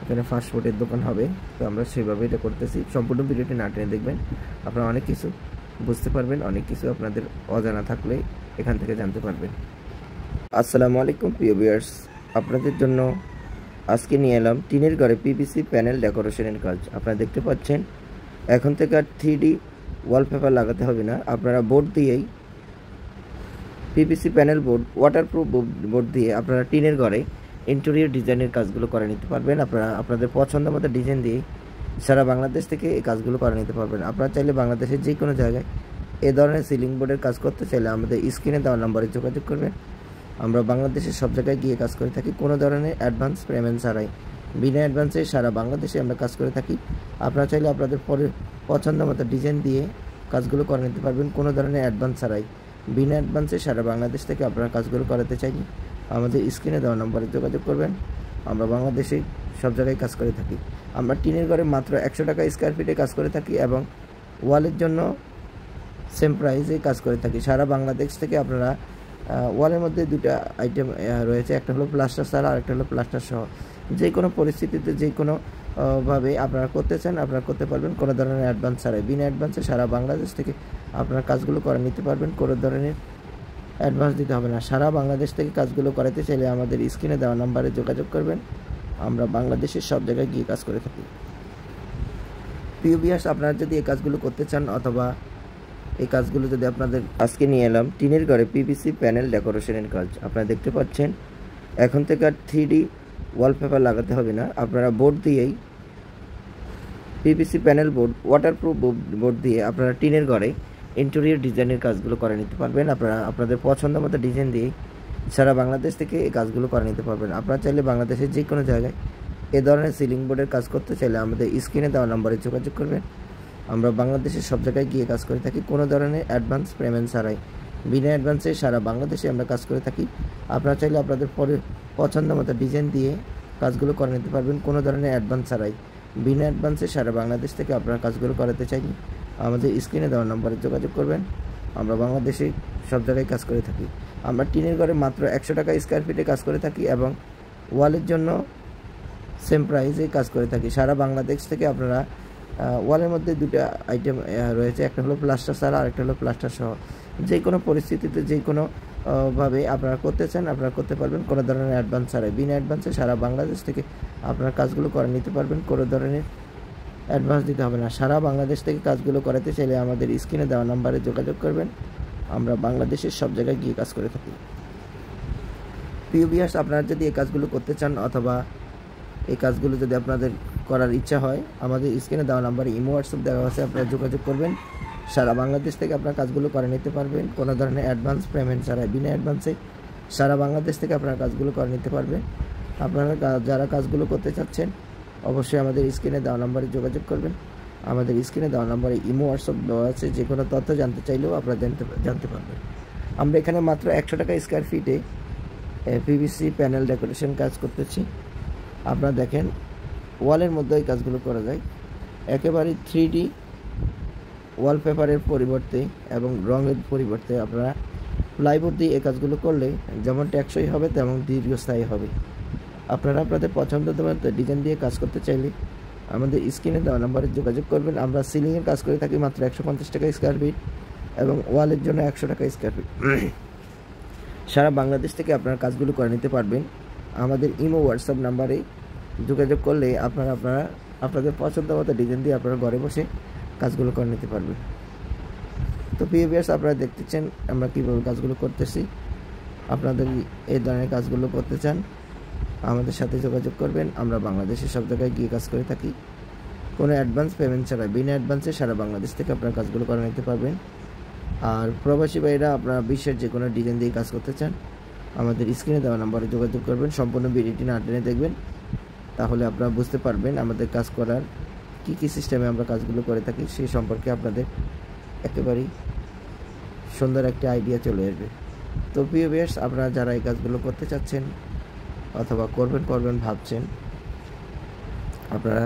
এখানে ফাস্টফুডের দোকান হবে। তো আমরা সেভাবে এটা করতেছি। সম্পূর্ণ ভিডিওটি না টেনে দেখবেন, আপনারা অনেক কিছু বুঝতে পারবেন, অনেক কিছু আপনাদের অজানা থাকলে এখান থেকে জানতে পারবেন। আসসালামু আলাইকুম প্রিয় ভিউয়ার্স, আপনাদের জন্য আজকে নিয়ে এলাম টিনের ঘরে পিভিসি প্যানেল ডেকোরেশনের কাজ। আপনারা দেখতে পাচ্ছেন এখন থেকে আর 3D ওয়ালপেপার লাগাতে হবে না। আপনারা বোর্ড দিয়েই PVC panel board, waterproof board দিয়ে আপনারা টিনের ঘরে ইন্টেরিয়র ডিজাইনের কাজগুলো করে নিতে পারবেন। আপনারা আপনাদের পছন্দ মতো ডিজাইন দিয়ে সারা বাংলাদেশ থেকে এই কাজগুলো করে নিতে পারবেন। আপনারা চাইলে বাংলাদেশের যে কোনো জায়গায় এ ধরনের সিলিং বোর্ডের কাজ করতে চাইলে আমাদের স্ক্রিনে দেওয়া নম্বরে যোগাযোগ করবেন। আমরা বাংলাদেশের সব জায়গায় গিয়ে কাজ করে থাকি, কোনো ধরনের অ্যাডভান্স পেমেন্ট ছাড়াই। বিনা অ্যাডভান্সে সারা বাংলাদেশে আমরা কাজ করে থাকি। আপনারা চাইলে আপনাদের পছন্দ মতো ডিজাইন দিয়ে কাজগুলো করে নিতে পারবেন, কোনো ধরনের অ্যাডভান্স ছাড়াই। বিনা অ্যাডভান্সে সারা বাংলাদেশ থেকে আপনারা কাজগুলো করাতে চাইলে আমাদের স্ক্রিনে দেওয়া নম্বরে যোগাযোগ করবেন। আমরা বাংলাদেশে সব জায়গায় কাজ করে থাকি। আমরা টিনের ঘরে মাত্র 100 টাকা স্কোয়ার ফিটে কাজ করে থাকি এবং ওয়ালের জন্য সেম প্রাইসে কাজ করে থাকি। সারা বাংলাদেশ থেকে আপনারা ওয়ালের মধ্যে দুটো আইটেম রয়েছে, একটা হলো প্লাস্টার ছাড়া আর একটা হলো প্লাস্টার সহ। যে কোনো পরিস্থিতিতে যে কোনো ভাবে আপনারা করতে চান আপনারা করতে পারবেন, কোনো ধরনের অ্যাডভান্স ছাড়াই। বিনা অ্যাডভান্সে সারা বাংলাদেশ থেকে আপনারা কাজগুলো করে নিতে পারবেন, কোনো ধরনের অ্যাডভান্স দিতে হবে না। সারা বাংলাদেশ থেকে কাজগুলো করাতে চাইলে আমাদের স্ক্রিনে দেওয়া নাম্বারে যোগাযোগ করবেন। আমরা বাংলাদেশের সব জায়গায় গিয়ে কাজ করে থাকি। প্রিয় ভিউয়ার্স, আপনারা যদি এই কাজগুলো করতে চান অথবা এই কাজগুলো যদি আপনাদের আজকে নিয়ে এলাম টিনের ঘরে পিভিসি প্যানেল ডেকোরেশনের কাজ। আপনারা দেখতে পাচ্ছেন এখন থেকে আর 3D ওয়ালপেপার লাগাতে হবে না। আপনারা বোর্ড দিয়েই PVC panel board, waterproof board দিয়ে আপনারা টিনের ঘরে ইন্টেরিয়র ডিজাইনের কাজগুলো করে নিতে পারবেন। আপনারা আপনাদের পছন্দ মতো ডিজাইন দিয়ে সারা বাংলাদেশ থেকে এই কাজগুলো করে নিতে পারবেন। আপনারা চাইলে বাংলাদেশের যে কোনো জায়গায় এ ধরনের সিলিং বোর্ডের কাজ করতে চাইলে আমাদের স্ক্রিনে দেওয়া নম্বরে যোগাযোগ করবেন। আমরা বাংলাদেশের সব জায়গায় গিয়ে কাজ করে থাকি, কোনো ধরনের অ্যাডভান্স পেমেন্ট ছাড়াই। বিনা অ্যাডভান্সে সারা বাংলাদেশে আমরা কাজ করে থাকি। আপনারা চাইলে আপনাদের পছন্দ মতো ডিজাইন দিয়ে কাজগুলো করে নিতে পারবেন, কোনো ধরনের অ্যাডভান্স ছাড়াই। বিনা অ্যাডভান্সে সারা বাংলাদেশ থেকে আপনারা কাজগুলো করাতে চাইলে আমাদের স্ক্রিনে দেওয়া নম্বরে যোগাযোগ করবেন। আমরা বাংলাদেশে সব জায়গায় কাজ করে থাকি। আমরা টিনের ঘরে মাত্র 100 টাকা স্কোয়ার ফিটে কাজ করে থাকি এবং ওয়ালের জন্য সেম প্রাইসে কাজ করে থাকি। সারা বাংলাদেশ থেকে আপনারা ওয়ালের মধ্যে দুটো আইটেম রয়েছে, একটা হলো প্লাস্টার ছাড়া আর একটা হলো প্লাস্টার সহ। যে কোনো পরিস্থিতিতে যে কোনো ভাবে আপনারা করতে চান আপনারা করতে পারবেন, কোনো ধরনের অ্যাডভান্স ছাড়াই। বিনা অ্যাডভান্সে সারা বাংলাদেশ থেকে আপনারা কাজগুলো করে নিতে পারবেন, কোনো ধরনের অ্যাডভান্স দিতে হবে না। সারা বাংলাদেশ থেকে কাজগুলো করাতে চাইলে আমাদের স্ক্রিনে দেওয়া নাম্বারে যোগাযোগ করবেন। আমরা বাংলাদেশের সব জায়গায় গিয়ে কাজ করে থাকি। প্রিয় ভিউয়ার্স, আপনারা যদি এই কাজগুলো করতে চান অথবা এই কাজগুলো যদি আপনাদের করার ইচ্ছা হয় আমাদের স্ক্রিনে দেওয়া নাম্বারে ইমো হোয়াটসঅ্যাপ দেওয়া আছে, আপনারা যোগাযোগ করবেন। সারা বাংলাদেশ থেকে আপনারা কাজগুলো করে নিতে পারবেন, কোনো ধরনের অ্যাডভান্স পেমেন্ট ছাড়াই। বিনা অ্যাডভান্সে সারা বাংলাদেশ থেকে আপনারা কাজগুলো করে নিতে পারবেন। আপনারা যারা কাজগুলো করতে চাচ্ছেন অবশ্যই আমাদের স্ক্রিনে দেওয়া নাম্বারে যোগাযোগ করবেন। আমাদের স্ক্রিনে দেওয়া নাম্বারে ইমো হোয়াটসঅ্যাপ দেওয়া আছে, যে কোনো তথ্য জানতে চাইলেও আপনারা জানতে পারবেন। আমরা এখানে মাত্র 100 টাকা স্কোয়ার ফিটে পিভিসি প্যানেল ডেকোরেশন কাজ করতেছি। আপনারা দেখেন ওয়ালের মধ্যে এই কাজগুলো করা যায়, একেবারে 3D ওয়ালপেপারের পরিবর্তে এবং রঙের পরিবর্তে আপনারা প্লাইবোর্ড দিয়ে এই কাজগুলো করলে যেমন টেকসই হবে তেমন দীর্ঘস্থায়ী হবে। আপনারা আপনাদের পছন্দ মতো ডিজাইন দিয়ে কাজ করতে চাইলে আমাদের স্ক্রিনে দেওয়া নাম্বারে যোগাযোগ করবেন। আমরা সিলিংয়ের কাজ করে থাকি মাত্র 150 টাকা স্কোয়ার ফিট এবং ওয়ালের জন্য 100 টাকা স্কোয়ার ফিট। সারা বাংলাদেশ থেকে আপনারা কাজগুলো করে নিতে পারবেন। আমাদের ইমো হোয়াটসঅ্যাপ নাম্বারে যোগাযোগ করলে আপনারা আপনাদের পছন্দ মতো ডিজাইন দিয়ে আপনারা ঘরে বসে কাজগুলো করে নিতে পারবেন। তো প্রিয় ভিউয়ার্স, আপনারা দেখতেছেন আমরা কীভাবে কাজগুলো করতেছি। আপনাদের এই ধরনের কাজগুলো করতে চান আমাদের সাথে যোগাযোগ করবেন। আমরা বাংলাদেশের সব জায়গায় গিয়ে কাজ করে থাকি, কোনো অ্যাডভান্স পেমেন্ট ছাড়া। বিনা অ্যাডভান্সে সারা বাংলাদেশ থেকে আপনারা কাজগুলো করে নিতে পারবেন। আর প্রবাসী ভাইরা আপনারা বিশ্বের যে কোনো ডিজাইন দিয়ে কাজ করতে চান আমাদের স্ক্রিনে দেওয়া নাম্বারে যোগাযোগ করবেন। সম্পূর্ণ ভিডিওটি না টেনে দেখবেন, তাহলে আপনারা বুঝতে পারবেন আমাদের কাজ করার কী সিস্টেমে আমরা কাজগুলো করে থাকি, সেই সম্পর্কে আপনাদের একেবারেই সুন্দর একটা আইডিয়া চলে আসবে। তো প্রিয় ভিউয়ার্স, আপনারা যারা এই কাজগুলো করতে চাচ্ছেন অথবা করবেন ভাবছেন, আপনারা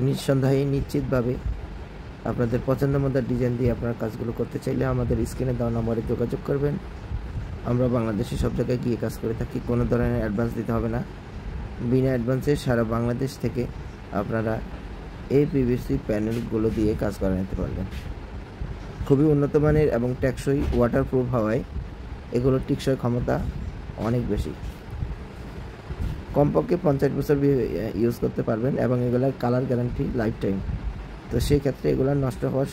নিঃসন্দেহে নিশ্চিতভাবে আপনাদের পছন্দ মতো ডিজাইন দিয়ে আপনারা কাজগুলো করতে চাইলে আমাদের স্ক্রিনে দেওয়া নম্বরে যোগাযোগ করবেন। আমরা বাংলাদেশে সব জায়গায় গিয়ে কাজ করে থাকি, কোনো ধরনের অ্যাডভান্স দিতে হবে না। বিনা অ্যাডভান্সে সারা বাংলাদেশ থেকে আপনারা এই পিভিসি প্যানেলগুলো দিয়ে কাজ করে নিতে পারবেন। খুবই উন্নত মানের এবং টেকসই, ওয়াটারপ্রুফ হওয়ায় এগুলোর টিকসই ক্ষমতা অনেক বেশি। কমপক্ষে 50 বছর ইউজ করতে পারবেন এবং এগুলোর কালার গ্যারান্টি লাইফ টাইম। তো সেই ক্ষেত্রে এগুলো নষ্ট হওয়ার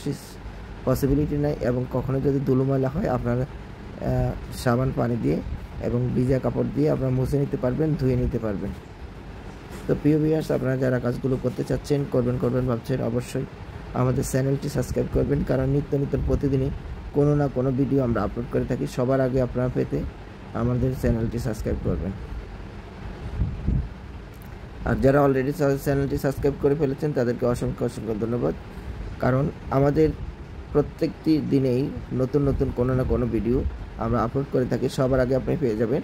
পসিবিলিটি নাই এবং কখনো যদি ধুলো ময়লা হয় আপনারা সাবান পানি দিয়ে এবং ভিজা কাপড় দিয়ে আপনারা মুছে নিতে পারবেন, ধুয়ে নিতে পারবেন। তো প্রিয় ভিউয়ার্স, আপনারা যারা কাজগুলো করতে চাচ্ছেন, করবেন ভাবছেন, অবশ্যই আমাদের চ্যানেলটি সাবস্ক্রাইব করবেন, কারণ নিত্য প্রতিদিনই কোনো না কোনো ভিডিও আমরা আপলোড করে থাকি। সবার আগে আপনারা পেতে আমাদের চ্যানেলটি সাবস্ক্রাইব করবেন। আর যারা অলরেডি চ্যানেলটি সাবস্ক্রাইব করে ফেলেছেন তাদেরকে অসংখ্য ধন্যবাদ, কারণ আমাদের প্রত্যেকটি দিনেই নতুন কোনো না কোনো ভিডিও আমরা আপলোড করে থাকি, সবার আগে আপনি পেয়ে যাবেন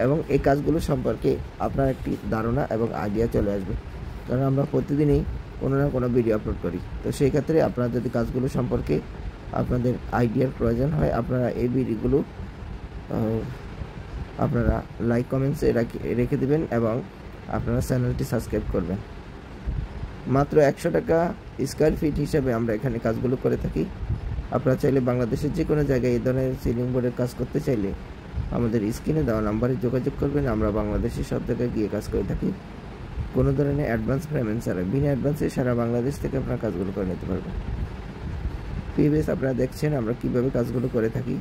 এবং এই কাজগুলো সম্পর্কে আপনার একটি ধারণা এবং আইডিয়া চলে আসবে, কারণ আমরা প্রতিদিনই কোনো না কোনো ভিডিও আপলোড করি। তো সেই ক্ষেত্রে আপনারা যদি কাজগুলো সম্পর্কে আপনাদের আইডিয়ার প্রয়োজন হয়, আপনারা এই ভিডিওগুলো আপনারা লাইক কমেন্টসে রেখে দেবেন এবং আপনারা চ্যানেলটি সাবস্ক্রাইব করবেন। মাত্র 100 টাকা স্কোয়ার ফিট হিসাবে আমরা এখানে কাজগুলো করে থাকি। আপনারা চাইলে বাংলাদেশের যে কোনো জায়গায় এই ধরনের সিলিং বোর্ডের কাজ করতে চাইলে আমাদের স্ক্রিনে দেওয়া নাম্বারে যোগাযোগ করবেন। আমরা বাংলাদেশের সব জায়গায় গিয়ে কাজ করে থাকি, কোনো ধরনের অ্যাডভান্স পেমেন্ট ছাড়া, বিনা অ্যাডভান্সে সারা বাংলাদেশ থেকে আপনারা কাজগুলো করে নিতে পারবেন। প্রিভিয়াস আপনারা দেখছেন আমরা কিভাবে কাজগুলো করে থাকি।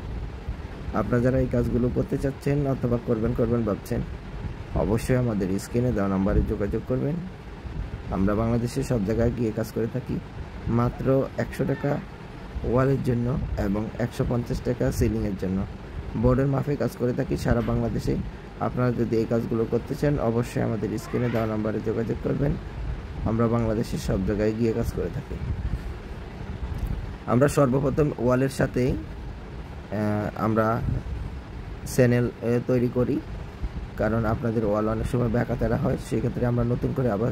আপনারা যারা এই কাজগুলো করতে চাচ্ছেন অথবা করবেন ভাবছেন, অবশ্যই আমাদের স্ক্রিনে দেওয়া নাম্বারে যোগাযোগ করবেন। আমরা বাংলাদেশের সব জায়গায় গিয়ে কাজ করে থাকি। মাত্র 100 টাকা ওয়ালের জন্য এবং 150 টাকা সিলিংয়ের জন্য বোর্ডের মাপে কাজ করে থাকি সারা বাংলাদেশে। আপনারা যদি এই কাজগুলো করতে চান অবশ্যই আমাদের স্ক্রিনে দেওয়া নাম্বারে যোগাযোগ করবেন। আমরা বাংলাদেশের সব জায়গায় গিয়ে কাজ করে থাকি। আমরা সর্বপ্রথম ওয়ালের সাথে আমরা চ্যানেল তৈরি করি, কারণ আপনাদের ওয়াল অনেক সময় ব্যাকাতেরা হয়, সেক্ষেত্রে আমরা নতুন করে আবার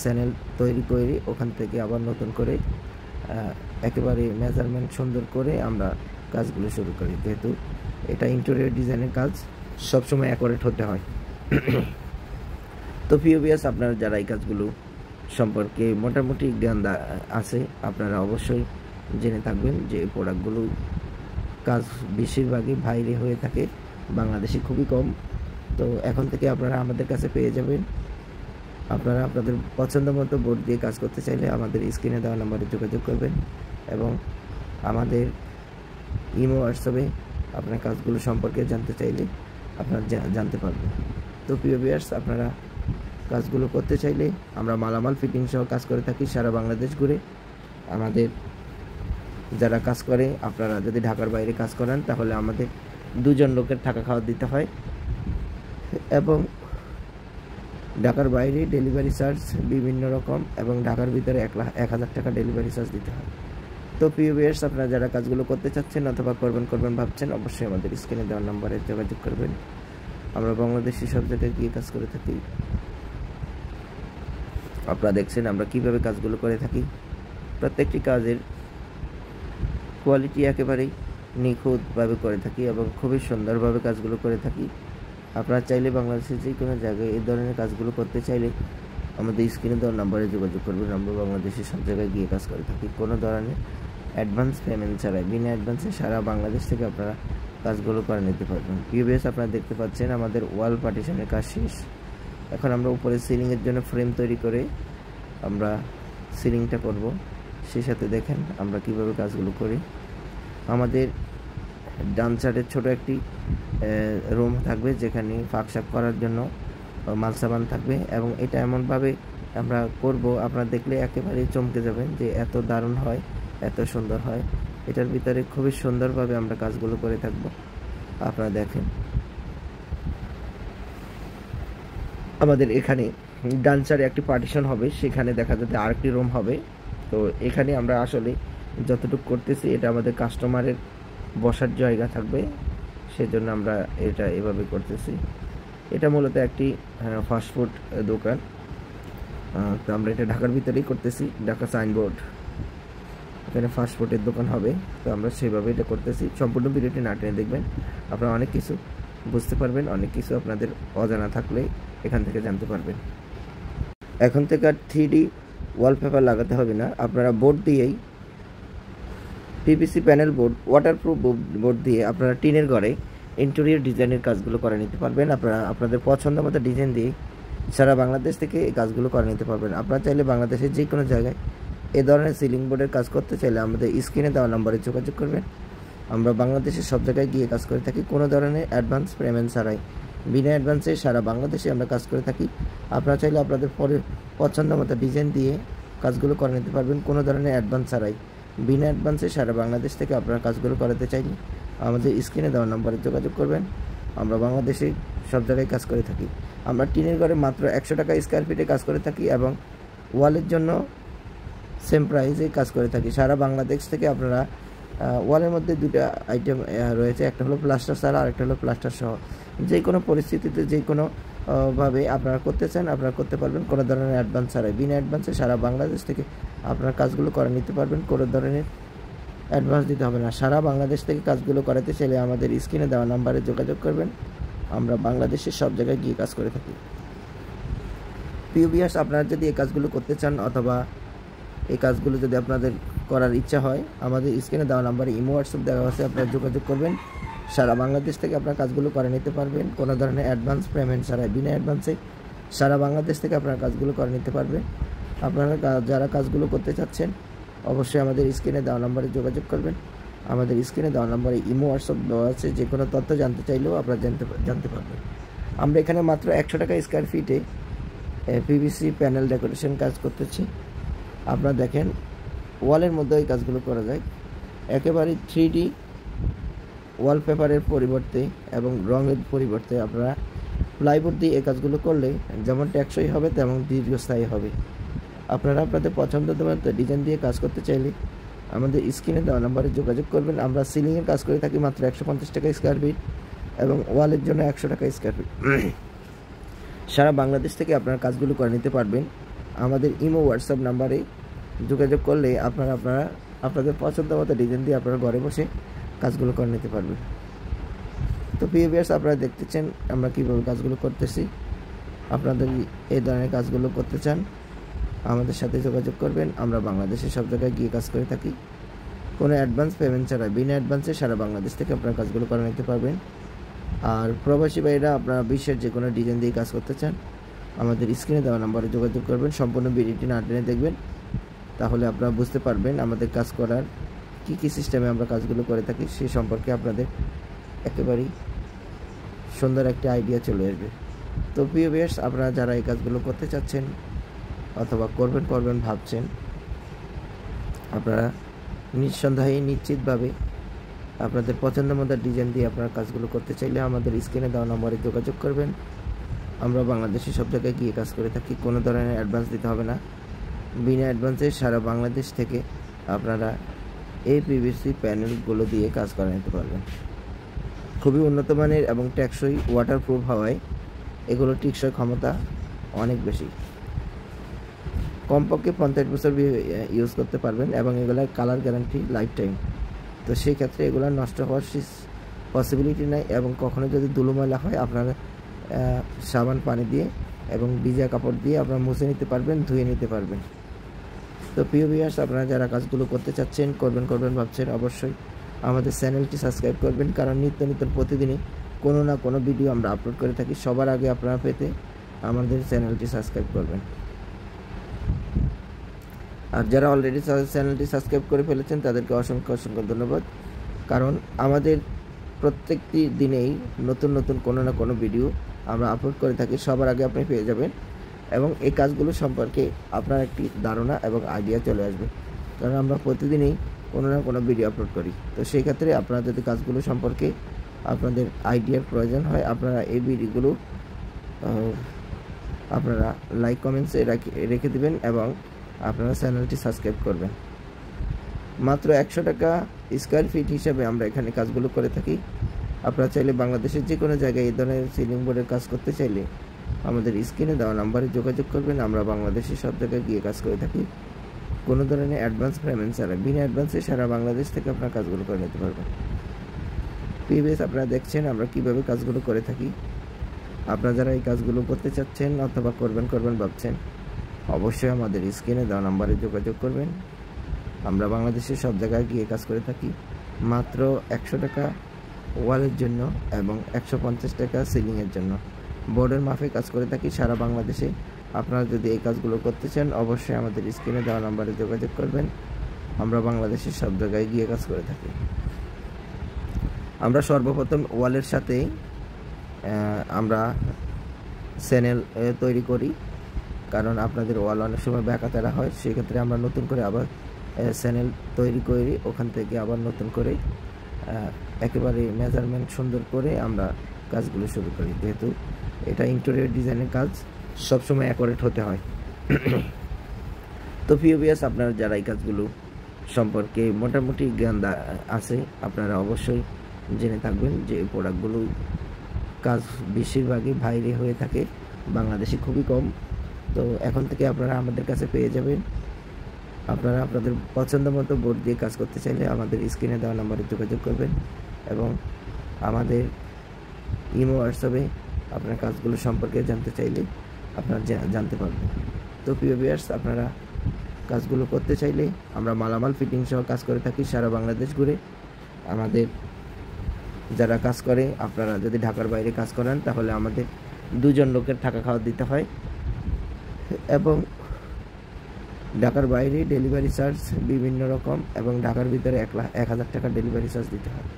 চ্যানেল তৈরি করে ওখান থেকে আবার নতুন করে একেবারে মেজারমেন্ট সুন্দর করে আমরা কাজগুলো শুরু করি, যেহেতু এটা ইন্টেরিয়র ডিজাইনের কাজ সবসময় অ্যাকুরেট হতে হয়। তো ভিউয়ার্স, আপনারা যারা এই কাজগুলো সম্পর্কে মোটামুটি জ্ঞান আছে আপনারা অবশ্যই জেনে থাকবেন যে এই প্রোডাক্টগুলো কাজ বেশিরভাগই বাইরে হয়ে থাকে, বাংলাদেশে খুবই কম। তো এখন থেকে আপনারা আমাদের কাছে পেয়ে যাবেন। আপনারা আপনাদের পছন্দ মতো বোর্ড দিয়ে কাজ করতে চাইলে আমাদের স্ক্রিনে দেওয়া নাম্বারে যোগাযোগ করবেন এবং আমাদের ইমো হোয়াটসঅ্যাপে আপনার কাজগুলো সম্পর্কে জানতে চাইলে আপনারা জানতে পারবেন। তো প্রিয় ভিউয়ার্স, আপনারা কাজগুলো করতে চাইলে আমরা মালামাল ফিটিং সহ কাজ করে থাকি সারা বাংলাদেশ ঘুরে। আমাদের যারা কাজ করে, আপনারা যদি ঢাকার বাইরে কাজ করেন তাহলে আমাদের 2 জন লোকের থাকা খাওয়া দিতে হয় এবং ঢাকার বাইরে ডেলিভারি চার্জ বিভিন্ন রকম এবং ঢাকার ভিতরে 1000 টাকা ডেলিভারি চার্জ দিতে হয়। তো প্রিয় ভিউয়ার্স, আপনারা যারা কাজগুলো করতে চাচ্ছেন অথবা করবেন ভাবছেন অবশ্যই আমাদের স্ক্রিনে দেওয়া নাম্বারে যোগাযোগ করবেন। আমরা বাংলাদেশি সব জায়গায় গিয়ে কাজ করে থাকি। আপনারা দেখছেন আমরা কিভাবে কাজগুলো করে থাকি। প্রত্যেকটি কাজের কোয়ালিটি একেবারেই নিখুঁতভাবে করে থাকি এবং খুবই সুন্দরভাবে কাজগুলো করে থাকি। আপনারা চাইলে বাংলাদেশের যে কোনো জায়গায় এই ধরনের কাজগুলো করতে চাইলে আমাদের স্ক্রিনে দেওয়া নাম্বারে যোগাযোগ করবেন। আমরা বাংলাদেশের সব জায়গায় গিয়ে কাজ করে থাকি, কোনো ধরনের অ্যাডভান্স পেমেন্ট ছাড়াই, বিনা অ্যাডভান্সে সারা বাংলাদেশ থেকে আপনারা কাজগুলো করে নিতে পারবেন। ভিউয়ার্স, আপনারা দেখতে পাচ্ছেন আমাদের ওয়াল পার্টিশনের কাজ শেষ। এখন আমরা উপরে সিলিংয়ের জন্য ফ্রেম তৈরি করে আমরা সিলিংটা করব। সেই সাথে দেখেন আমরা কিভাবে কাজগুলো করি। আমাদের ডান সাইডের ছোট একটি রুম থাকবে যেখানে ফাঁকশাক করার জন্য মালসাবান থাকবে এবং এটা এমনভাবে আমরা করব আপনারা দেখলে একেবারেই চমকে যাবেন যে এত দারুণ হয়, এত সুন্দর হয়। এটার ভিতরে খুবই সুন্দরভাবে আমরা কাজগুলো করে থাকব। আপনারা দেখেন আমাদের এখানে ডান সাইডে একটি পার্টিশন হবে, সেখানে দেখা যাচ্ছে আরেকটি রুম হবে। তো এখানে আমরা আসলে যতটুকু করতেছি এটা আমাদের কাস্টমারের বসার জায়গা থাকবে, সেজন্য আমরা এটা এভাবে করতেছি। এটা মূলত একটি ফাস্টফুড দোকান। তো আমরা এটা ঢাকার ভিতরেই করতেছি, ঢাকা সাইনবোর্ড। এখানে ফাস্টফুডের দোকান হবে। তো আমরা সেভাবে এটা করতেছি। সম্পূর্ণ ভিডিওটি না টেনে দেখবেন, আপনারা অনেক কিছু বুঝতে পারবেন, অনেক কিছু আপনাদের অজানা থাকলে এখান থেকে জানতে পারবেন। এখন থেকে আর 3D ওয়ালপেপার লাগাতে হবে না, আপনারা বোর্ড দিয়েই PVC panel board, waterproof board দিয়ে আপনারা টিনের ঘরে ইন্টেরিয়র ডিজাইনের কাজগুলো করে নিতে পারবেন। আপনারা আপনাদের পছন্দ মতো ডিজাইন দিয়ে সারা বাংলাদেশ থেকে এই কাজগুলো করে নিতে পারবেন। আপনারা চাইলে বাংলাদেশের যে কোনো জায়গায় এ ধরনের সিলিং বোর্ডের কাজ করতে চাইলে আমাদের স্ক্রিনে দেওয়া নম্বরে যোগাযোগ করবেন। আমরা বাংলাদেশের সব জায়গায় গিয়ে কাজ করে থাকি, কোনো ধরনের অ্যাডভান্স পেমেন্ট ছাড়াই, বিনা অ্যাডভান্সে সারা বাংলাদেশে আমরা কাজ করে থাকি। আপনারা চাইলে আপনাদের পছন্দ মতো ডিজাইন দিয়ে কাজগুলো করে নিতে পারবেন, কোনো ধরনের অ্যাডভান্স ছাড়াই, বিনা অ্যাডভান্সে সারা বাংলাদেশ থেকে আপনারা কাজগুলো করাতে চাইলে আমাদের স্ক্রিনে দেওয়া নম্বরে যোগাযোগ করবেন। আমরা বাংলাদেশে সব জায়গায় কাজ করে থাকি। আমরা টিনের ঘরে মাত্র 100 টাকা স্কোয়ার ফিটে কাজ করে থাকি এবং ওয়ালের জন্য সেম প্রাইসে কাজ করে থাকি। সারা বাংলাদেশ থেকে আপনারা ওয়ালের মধ্যে দুটো আইটেম রয়েছে, একটা হলো প্লাস্টার ছাড়া আর একটা হলো প্লাস্টার সহ। যে কোনো পরিস্থিতিতে যে কোনো ভাবে আপনারা করতে চান আপনারা করতে পারবেন, কোনো ধরনের অ্যাডভান্স ছাড়াই, বিনা অ্যাডভান্সে সারা বাংলাদেশ থেকে আপনারা কাজগুলো করে নিতে পারবেন, কোনো ধরনের অ্যাডভান্স দিতে হবে না। সারা বাংলাদেশ থেকে কাজগুলো করাতে চাইলে আমাদের স্ক্রিনে দেওয়া নাম্বারে যোগাযোগ করবেন। আমরা বাংলাদেশের সব জায়গায় গিয়ে কাজ করে থাকি। প্রিয় ভিউয়ার্স, আপনারা যদি এই কাজগুলো করতে চান অথবা এই কাজগুলো যদি আপনাদের করার ইচ্ছা হয়, আমাদের স্ক্রিনে দেওয়া নাম্বারে ইমো হোয়াটসঅ্যাপ দেওয়া আছে, আপনারা যোগাযোগ করবেন। সারা বাংলাদেশ থেকে আপনারা কাজগুলো করে নিতে পারবেন, কোনো ধরনের অ্যাডভান্স পেমেন্ট ছাড়াই, বিনা অ্যাডভান্সে সারা বাংলাদেশ থেকে আপনারা কাজগুলো করে নিতে পারবেন। আপনারা যারা কাজগুলো করতে চাচ্ছেন অবশ্যই আমাদের স্ক্রিনে দেওয়া নাম্বারে যোগাযোগ করবেন। আমাদের স্ক্রিনে দেওয়া নাম্বারে ইমো হোয়াটসঅ্যাপ দেওয়া আছে, যে কোনো তথ্য জানতে চাইলেও আপনারা জানতে পারবেন। আমরা এখানে মাত্র 100 টাকা স্কোয়ার ফিটে পিভিসি প্যানেল ডেকোরেশন কাজ করতেছি। আপনারা দেখেন ওয়ালের মধ্যে এই কাজগুলো করা যায়, একেবারে 3D ওয়ালপেপারের পরিবর্তে এবং রঙের পরিবর্তে আপনারা প্লাইবোর্ড দিয়ে এই কাজগুলো করলে যেমন টেকসই হবে তেমন দীর্ঘস্থায়ী হবে। আপনারা আপনাদের পছন্দের মতো ডিজাইন দিয়ে কাজ করতে চাইলে আমাদের স্ক্রিনে দেওয়া নাম্বারে যোগাযোগ করবেন। আমরা সিলিংয়ের কাজ করে থাকি মাত্র 150 টাকা স্কোয়ার ফিট এবং ওয়ালের জন্য 100 টাকা স্কোয়ার ফিট। সারা বাংলাদেশ থেকে আপনারা কাজগুলো করে নিতে পারবেন। আমাদের ইমো হোয়াটসঅ্যাপ নাম্বারে যোগাযোগ করলে আপনারা আপনাদের পছন্দ মতো ডিজাইন দিয়ে আপনারা ঘরে বসে কাজগুলো করে নিতে পারবেন। তো প্রিয় ভিউয়ার্স, আপনারা দেখতেছেন আমরা কীভাবে কাজগুলো করতেছি। আপনাদের এই ধরনের কাজগুলো করতে চান আমাদের সাথে যোগাযোগ করবেন। আমরা বাংলাদেশের সব জায়গায় গিয়ে কাজ করে থাকি, কোনো অ্যাডভান্স পেমেন্ট ছাড়া, বিনা অ্যাডভান্সে সারা বাংলাদেশ থেকে আপনারা কাজগুলো করে নিতে পারবেন। আর প্রবাসী ভাইরা আপনারা বিশ্বের যে কোনো ডিজাইন দিয়ে কাজ করতে চান আমাদের স্ক্রিনে দেওয়া নাম্বারে যোগাযোগ করবেন। সম্পূর্ণ ভিডিওটি না টেনে দেখবেন, তাহলে আপনারা বুঝতে পারবেন আমাদের কাজ করার কী সিস্টেমে আমরা কাজগুলো করে থাকি, সে সম্পর্কে আপনাদের একেবারেই সুন্দর একটা আইডিয়া চলে আসবে। তো প্রিয় ভিউয়ার্স, আপনারা যারা এই কাজগুলো করতে চাচ্ছেন অথবা করবেন ভাবছেন, আপনারা নিঃসন্দেহে নিশ্চিতভাবে আপনাদের পছন্দ মতো ডিজাইন দিয়ে আপনারা কাজগুলো করতে চাইলে আমাদের স্ক্রিনে দেওয়া নম্বরে যোগাযোগ করবেন। আমরা বাংলাদেশে সব জায়গায় গিয়ে কাজ করে থাকি, কোনো ধরনের অ্যাডভান্স দিতে হবে না, বিনা অ্যাডভান্সে সারা বাংলাদেশ থেকে আপনারা এই পিভিসি প্যানেলগুলো দিয়ে কাজ করে নিতে পারবেন। খুবই উন্নত মানের এবং টেকসই, ওয়াটারপ্রুফ হওয়ায় এগুলো টেকসই ক্ষমতা অনেক বেশি, কমপক্ষে 50 বছর ইউজ করতে পারবেন এবং এগুলোর কালার গ্যারান্টি লাইফ টাইম। তো সেই ক্ষেত্রে এগুলো নষ্ট হওয়ার পসিবিলিটি নাই এবং কখনো যদি ধুলো ময়লা হয় আপনারা সাবান পানি দিয়ে এবং ভিজা কাপড় দিয়ে আপনারা মুছে নিতে পারবেন, ধুয়ে নিতে পারবেন। তো প্রিয় ভিউয়ার্স, আপনারা যারা কাজগুলো করতে চাচ্ছেন করবেন ভাবছেন, অবশ্যই আমাদের চ্যানেলটি সাবস্ক্রাইব করবেন, কারণ নিত্য প্রতিদিনই কোনো না কোনো ভিডিও আমরা আপলোড করে থাকি। সবার আগে আপনারা পেতে আমাদের চ্যানেলটি সাবস্ক্রাইব করবেন। আর যারা অলরেডি চ্যানেলটি সাবস্ক্রাইব করে ফেলেছেন তাদেরকে অসংখ্য ধন্যবাদ, কারণ আমাদের প্রত্যেকটি দিনেই নতুন কোনো না কোনো ভিডিও আমরা আপলোড করে থাকি, সবার আগে আপনি পেয়ে যাবেন এবং এই কাজগুলো সম্পর্কে আপনার একটি ধারণা এবং আইডিয়া চলে আসবে, কারণ আমরা প্রতিদিনই কোনো না কোনো ভিডিও আপলোড করি। তো সেই ক্ষেত্রে আপনারা যদি কাজগুলো সম্পর্কে আপনাদের আইডিয়ার প্রয়োজন হয়, আপনারা এই ভিডিওগুলো আপনারা লাইক কমেন্টসে রেখে দেবেন এবং আপনারা চ্যানেলটি সাবস্ক্রাইব করবেন। মাত্র 100 টাকা স্কোয়ার ফিট হিসাবে আমরা এখানে কাজগুলো করে থাকি। আপনারা চাইলে বাংলাদেশের যে কোনো জায়গায় এই ধরনের সিলিং বোর্ডের কাজ করতে চাইলে আমাদের স্ক্রিনে দেওয়া নাম্বারে যোগাযোগ করবেন। আমরা বাংলাদেশের সব জায়গায় গিয়ে কাজ করে থাকি। কোনো ধরনের অ্যাডভান্স পেমেন্ট ছাড়া বিনা অ্যাডভান্সে সারা বাংলাদেশ থেকে আপনার কাজগুলো করে নিতে পারবেন। প্রিভিয়াস আপনারা দেখছেন আমরা কিভাবে কাজগুলো করে থাকি। আপনারা যারা এই কাজগুলো করতে চাচ্ছেন অথবা করবেন ভাবছেন, অবশ্যই আমাদের স্ক্রিনে দেওয়া নাম্বারে যোগাযোগ করবেন। আমরা বাংলাদেশের সব জায়গায় গিয়ে কাজ করে থাকি। মাত্র 100 টাকা ওয়ালের জন্য এবং 150 টাকা সিলিংয়ের জন্য বোর্ডের মাফে কাজ করে থাকি সারা বাংলাদেশে। আপনারা যদি এই কাজগুলো করতে চান অবশ্যই আমাদের স্ক্রিনে দেওয়া নাম্বারে যোগাযোগ করবেন। আমরা বাংলাদেশের সব জায়গায় গিয়ে কাজ করে থাকি। আমরা সর্বপ্রথম ওয়ালের সাথে আমরা চ্যানেল তৈরি করি, কারণ আপনাদের ওয়াল অনেক সময় ব্যাকাতেরা হয়, সেক্ষেত্রে আমরা নতুন করে আবার চ্যানেল তৈরি করি, ওখান থেকে আবার নতুন করে একেবারে মেজারমেন্ট সুন্দর করে আমরা কাজগুলো শুরু করি। যেহেতু এটা ইন্টেরিয়র ডিজাইনের কাজ, সবসময় অ্যাকুরেট হতে হয়। তো ভিউয়ার্স, আপনারা যারা এই কাজগুলো সম্পর্কে মোটামুটি জ্ঞান আছে, আপনারা অবশ্যই জেনে থাকবেন যে এই প্রোডাক্টগুলো কাজ বেশিরভাগই বাইরে হয়ে থাকে, বাংলাদেশে খুবই কম। তো এখন থেকে আপনারা আমাদের কাছে পেয়ে যাবেন। আপনারা আপনাদের পছন্দ মতো বোর্ড দিয়ে কাজ করতে চাইলে আমাদের স্ক্রিনে দেওয়া নাম্বারে যোগাযোগ করবেন এবং আমাদের ইমো হোয়াটসঅ্যাপে আপনার কাজগুলো সম্পর্কে জানতে চাইলে আপনারা জানতে পারবেন। তো প্রিয় ভিউয়ার্স, আপনারা কাজগুলো করতে চাইলে আমরা মালামাল ফিটিং সহ কাজ করে থাকি সারা বাংলাদেশ ঘুরে। আমাদের যারা কাজ করে, আপনারা যদি ঢাকার বাইরে কাজ করেন তাহলে আমাদের 2 জন লোকের থাকা খাওয়া দিতে হয় এবং ঢাকার বাইরে ডেলিভারি চার্জ বিভিন্ন রকম এবং ঢাকার ভিতরে 1,000 টাকা ডেলিভারি চার্জ দিতে হয়।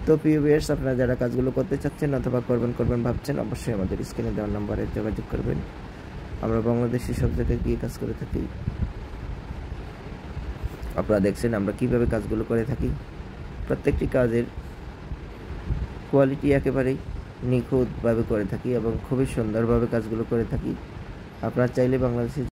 তো প্রিয় ভিউয়ার্স, আপনারা যারা কাজগুলো করতে চাচ্ছেন অথবা করবেন ভাবছেন অবশ্যই আমাদের স্ক্রিনে দেওয়া নাম্বারে যোগাযোগ করবেন। আমরা বাংলাদেশের সব জায়গায় গিয়ে কাজ করে থাকি। আপনারা দেখছেন আমরা কিভাবে কাজগুলো করে থাকি। প্রত্যেকটি কাজের কোয়ালিটি একেবারেই নিখুঁতভাবে করে থাকি এবং খুবই সুন্দরভাবে কাজগুলো করে থাকি। আপনারা চাইলে বাংলাদেশে